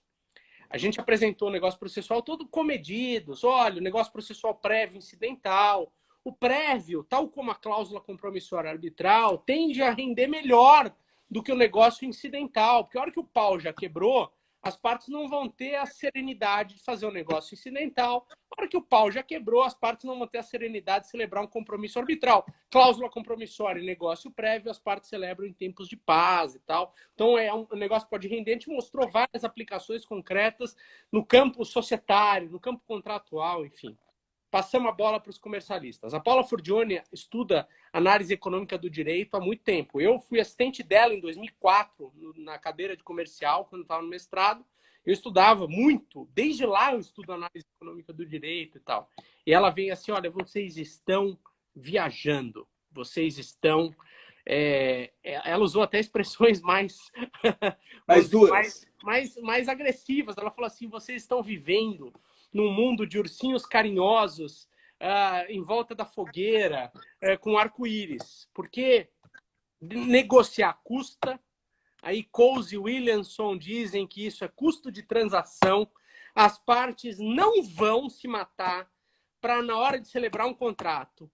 B: A gente apresentou o negócio processual todo comedidos. Olha, o negócio processual prévio incidental. O prévio, tal como a cláusula compromissória arbitral, tende a render melhor do que o negócio incidental. Porque a hora que o pau já quebrou, as partes não vão ter a serenidade de fazer um negócio incidental. Na hora que o pau já quebrou, as partes não vão ter a serenidade de celebrar um compromisso arbitral. Cláusula compromissória e negócio prévio, as partes celebram em tempos de paz e tal. Então, um negócio que pode render. A gente mostrou várias aplicações concretas no campo societário, no campo contratual, enfim. Passamos a bola para os comercialistas. A Paula Forgione estuda análise econômica do direito há muito tempo. Eu fui assistente dela em 2004, na cadeira de comercial, quando estava no mestrado. Eu estudava muito. Desde lá eu estudo análise econômica do direito e tal. E ela vem assim, olha, vocês estão viajando. Vocês estão... ela usou até expressões mais
A: duras.
B: mais agressivas. Ela falou assim, vocês estão vivendo num mundo de ursinhos carinhosos em volta da fogueira, com arco-íris. Porque negociar custa. Aí Coase e Williamson dizem que isso é custo de transação. As partes não vão se matar para, na hora de celebrar um contrato,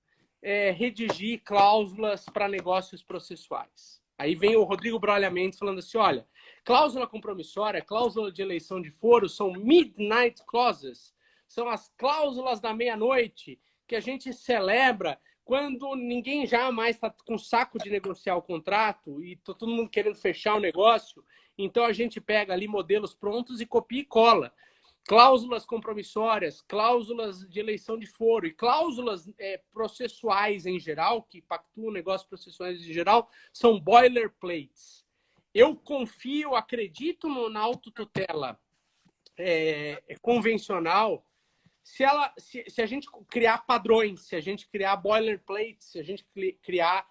B: redigir cláusulas para negócios processuais. Aí vem o Rodrigo Brolha Mendes falando assim, olha, cláusula compromissória, cláusula de eleição de foro são midnight clauses, são as cláusulas da meia-noite que a gente celebra quando ninguém já mais está com saco de negociar o contrato e tá todo mundo querendo fechar o negócio. Então a gente pega ali modelos prontos e copia e cola. Cláusulas compromissórias, cláusulas de eleição de foro e cláusulas processuais em geral, que pactuam negócios processuais em geral, são boilerplates. Eu confio, acredito na autotutela convencional se a gente criar padrões, se a gente criar boilerplates, se a gente criar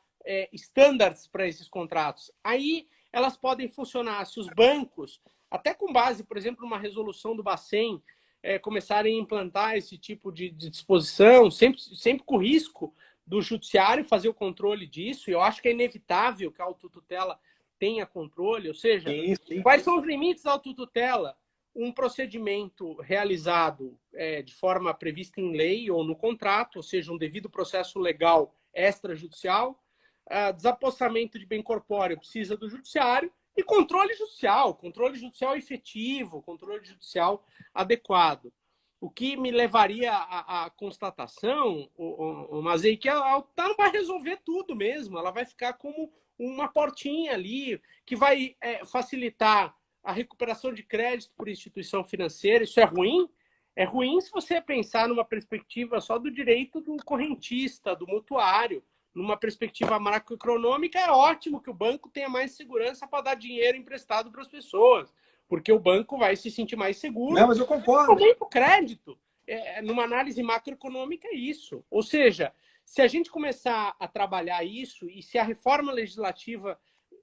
B: standards para esses contratos. Aí elas podem funcionar. Se os bancos, até com base, por exemplo, numa resolução do Bacen, começarem a implantar esse tipo de disposição, sempre com o risco do judiciário fazer o controle disso, e eu acho que é inevitável que a autotutela tenha controle, ou seja, quais são os limites da autotutela? Um procedimento realizado de forma prevista em lei ou no contrato, ou seja, um devido processo legal extrajudicial, desapossamento de bem corpóreo precisa do judiciário, e controle judicial efetivo, controle judicial adequado. O que me levaria à constatação, Mazei, que ela não vai resolver tudo mesmo, ela vai ficar como uma portinha ali que vai facilitar a recuperação de crédito por instituição financeira. Isso é ruim? É ruim se você pensar numa perspectiva só do direito do correntista, do mutuário. Numa perspectiva macroeconômica, é ótimo que o banco tenha mais segurança para dar dinheiro emprestado para as pessoas, porque o banco vai se sentir mais seguro.
A: Não, mas eu concordo.
B: Também o crédito. Numa análise macroeconômica, é isso. Ou seja, se a gente começar a trabalhar isso e se a reforma legislativa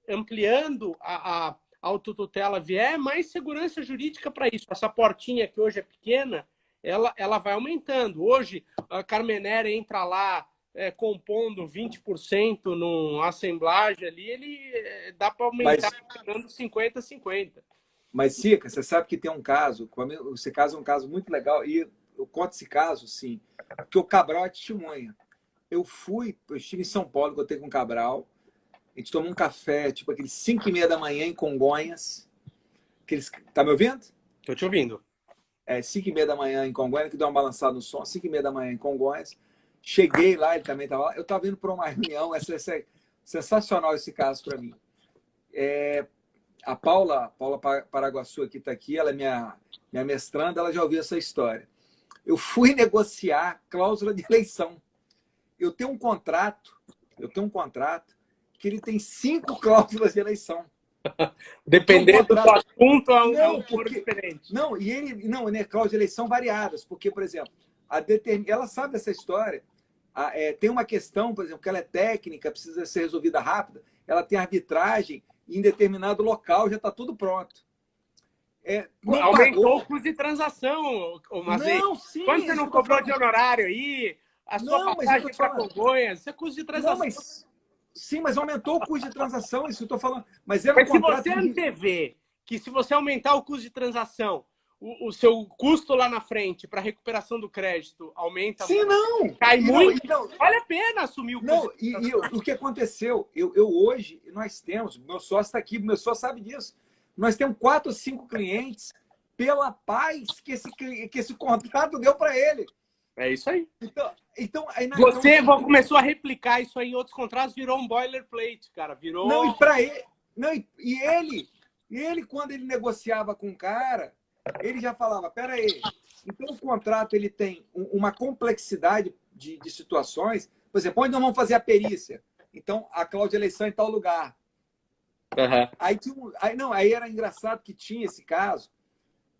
B: ampliando a autotutela vier, mais segurança jurídica para isso. Essa portinha que hoje é pequena, ela vai aumentando. Hoje, a Carmenera entra lá compondo 20% numa assemblagem ali, ele dá para aumentar pegando 50-50.
A: Mas, Sica, você sabe que tem um caso, esse caso é um caso muito legal, e eu conto esse caso, sim, porque o Cabral é testemunha. Eu estive em São Paulo, eu tenho com o Cabral, a gente tomou um café, tipo aqueles 5h30 da manhã em Congonhas. Tá me ouvindo?
B: Tô te ouvindo.
A: 5h30 da manhã em Congonhas, que deu uma balançada no som, 5h30 da manhã em Congonhas. Cheguei lá, ele também estava lá. Eu estava indo para uma reunião, é sensacional esse caso para mim. A Paula Paraguaçu aqui está aqui, ela é minha mestranda, ela já ouviu essa história. Eu fui negociar cláusula de eleição. Eu tenho um contrato que ele tem 5 cláusulas de eleição.
B: Dependendo do assunto, é um foro diferente.
A: Não, e ele não, né, cláusulas de eleição variadas, porque, por exemplo, ela sabe dessa história. Tem uma questão, por exemplo, que ela é técnica, precisa ser resolvida rápida, ela tem arbitragem, e em determinado local já está tudo pronto.
B: Aumentou o custo de transação, Mazei.
A: Não, sim.
B: Quando você não cobrou de honorário aí, a sua passagem para Congonhas, isso é custo de transação.
A: Sim, mas aumentou o custo de transação, isso que eu estou falando. Mas
B: se você antever que se você aumentar o custo de transação, o seu custo lá na frente para recuperação do crédito aumenta.
A: Sim, não.
B: Cai muito. Não, vale a pena assumir o custo.
A: Não, e o que aconteceu? Eu hoje, nós temos, meu sócio está aqui, meu sócio sabe disso. Nós temos 4 ou 5 clientes pela paz que esse contrato deu para ele.
B: É isso aí.
A: Então,
B: você começou a replicar isso aí em outros contratos, virou um boilerplate, cara. Virou...
A: Não, e para ele... Não, ele, quando ele negociava com o cara, ele já falava, peraí, então o contrato ele tem uma complexidade de situações. Por exemplo, onde nós vamos fazer a perícia? Então, a cláusula de eleição em tal lugar.
B: Uhum.
A: Aí era engraçado que tinha esse caso.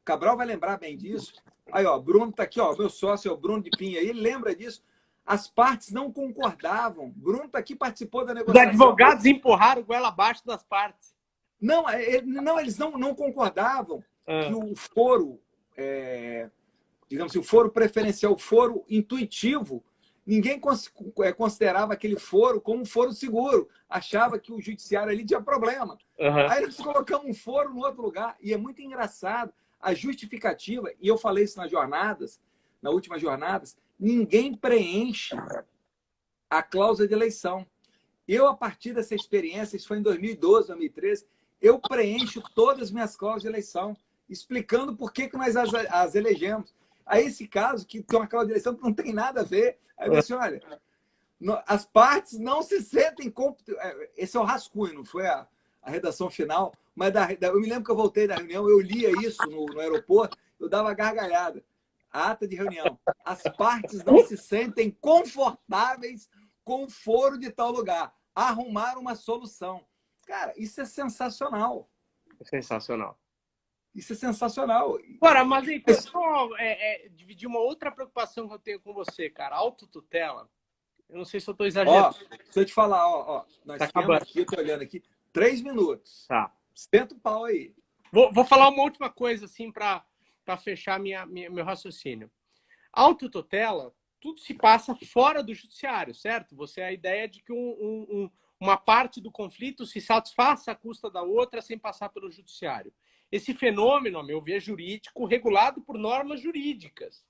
A: O Cabral vai lembrar bem disso. Aí, ó, Bruno está aqui, ó, meu sócio é o Bruno de Pinha. Ele lembra disso. As partes não concordavam. Bruno está aqui, participou da negociação.
B: Os advogados empurraram goela abaixo das partes.
A: Não, eles não concordavam que o foro, digamos assim, o foro preferencial, o foro intuitivo, ninguém considerava aquele foro como um foro seguro. Achava que o judiciário ali tinha problema.
B: Uhum.
A: Aí eles colocamos um foro no outro lugar. E é muito engraçado. A justificativa, e eu falei isso na última jornadas, ninguém preenche a cláusula de eleição. Eu, a partir dessa experiência, isso foi em 2012, 2013, eu preencho todas as minhas cláusulas de eleição, explicando por que nós as elegemos. Aí esse caso, que tem uma cláusula de eleição que não tem nada a ver, aí eu disse, olha, as partes não se sentem... Esse é o rascunho, não foi a redação final, mas eu me lembro que eu voltei da reunião, eu lia isso no aeroporto, eu dava gargalhada. A ata de reunião. As partes não se sentem confortáveis com o foro de tal lugar. Arrumar uma solução. Cara, isso é sensacional.
B: Sensacional.
A: Isso é sensacional.
B: Agora, mas então, só dividir uma outra preocupação que eu tenho com você, cara. Autotutela. Eu não sei se eu estou exagerando.
A: Deixa eu te falar, nós
B: tá
A: temos aqui, eu estou olhando aqui, 3 minutos.
B: Tá.
A: Senta o pau aí.
B: Vou falar uma última coisa, assim, para fechar meu raciocínio. Autotutela, tudo se passa fora do judiciário, certo? Você é a ideia de que uma parte do conflito se satisfaça à custa da outra sem passar pelo judiciário. Esse fenômeno, a meu ver, jurídico, regulado por normas jurídicas.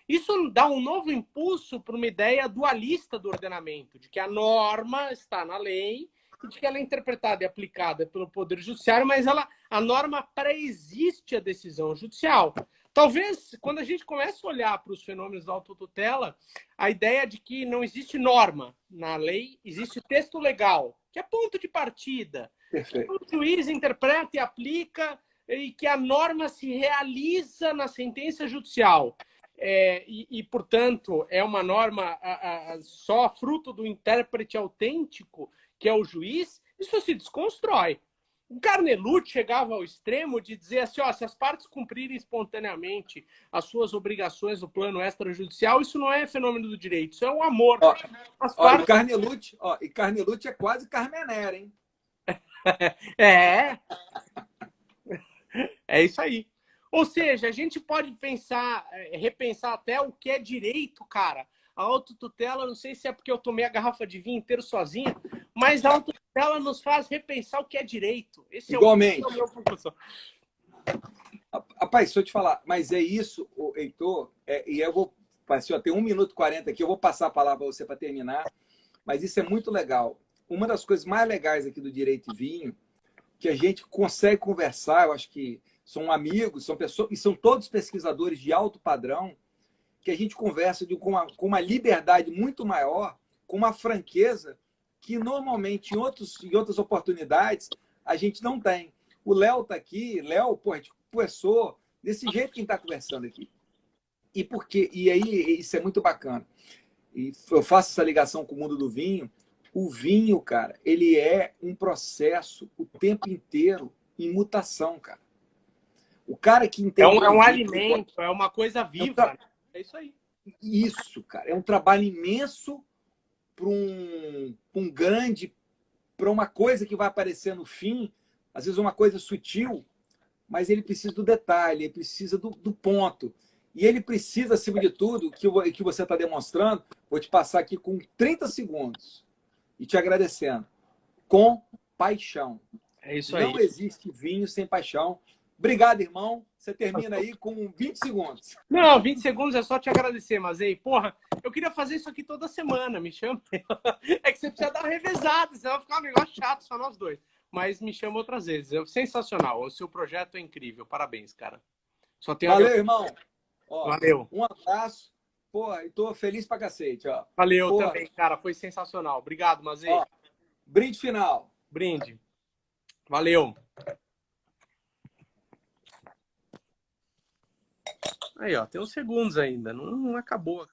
B: Isso dá um novo impulso para uma ideia dualista do ordenamento, de que a norma está na lei e de que ela é interpretada e aplicada pelo Poder Judiciário, mas a norma pré-existe a decisão judicial. Talvez, quando a gente começa a olhar para os fenômenos da autotutela, a ideia de que não existe norma na lei, existe texto legal, que é ponto de partida.
A: Perfeito.
B: O juiz interpreta e aplica, e que a norma se realiza na sentença judicial. Portanto, é uma norma só fruto do intérprete autêntico, que é o juiz. Isso se desconstrói. O Carnelucci chegava ao extremo de dizer assim, se as partes cumprirem espontaneamente as suas obrigações no plano extrajudicial, isso não é fenômeno do direito, isso é um amor.
A: E Carnelucci é quase Carmenera, hein?
B: É isso aí. Ou seja, a gente pode repensar até o que é direito, cara. A autotutela, não sei se é porque eu tomei a garrafa de vinho inteiro sozinha, mas a autotutela nos faz repensar o que é direito. Esse
A: Igualmente.
B: É o meu conclusão.
A: Rapaz, deixa eu te falar, mas é isso, Heitor, e eu vou, tem 1 minuto e 40 aqui, eu vou passar a palavra para você para terminar, mas isso é muito legal. Uma das coisas mais legais aqui do Direito e Vinho, que a gente consegue conversar, eu acho que são amigos, são pessoas, e são todos pesquisadores de alto padrão, que a gente conversa com uma liberdade muito maior, com uma franqueza que normalmente em outras oportunidades a gente não tem. O Léo está aqui, a gente conversou desse jeito que a gente está conversando aqui. E aí isso é muito bacana. E eu faço essa ligação com o mundo do vinho. O vinho, cara, ele é um processo o tempo inteiro em mutação, cara. O cara que entende...
B: É um alimento, é uma coisa viva. É isso aí.
A: Isso, cara. É um trabalho imenso para para uma coisa que vai aparecer no fim, às vezes uma coisa sutil, mas ele precisa do detalhe, ele precisa do ponto. E ele precisa, acima de tudo, que você está demonstrando, vou te passar aqui com 30 segundos e te agradecendo, com paixão.
B: É isso aí.
A: Não existe vinho sem paixão. Obrigado, irmão. Você termina aí com 20 segundos.
B: Não, 20 segundos é só te agradecer, Mazei. Porra, eu queria fazer isso aqui toda semana, me chama. É que você precisa dar uma revezada, senão vai ficar um negócio chato, só nós dois. mas me chama outras vezes. É sensacional. O seu projeto é incrível. Parabéns, cara. Só tenho
A: Valeu, irmão. Ó,
B: Valeu.
A: um abraço. Pô, e tô feliz pra cacete, ó.
B: Valeu
A: Pô,
B: também, cara. Foi sensacional. Obrigado, Mazei.
A: Ó, brinde final.
B: Brinde. Valeu. Aí, ó, tem uns segundos ainda. Não acabou.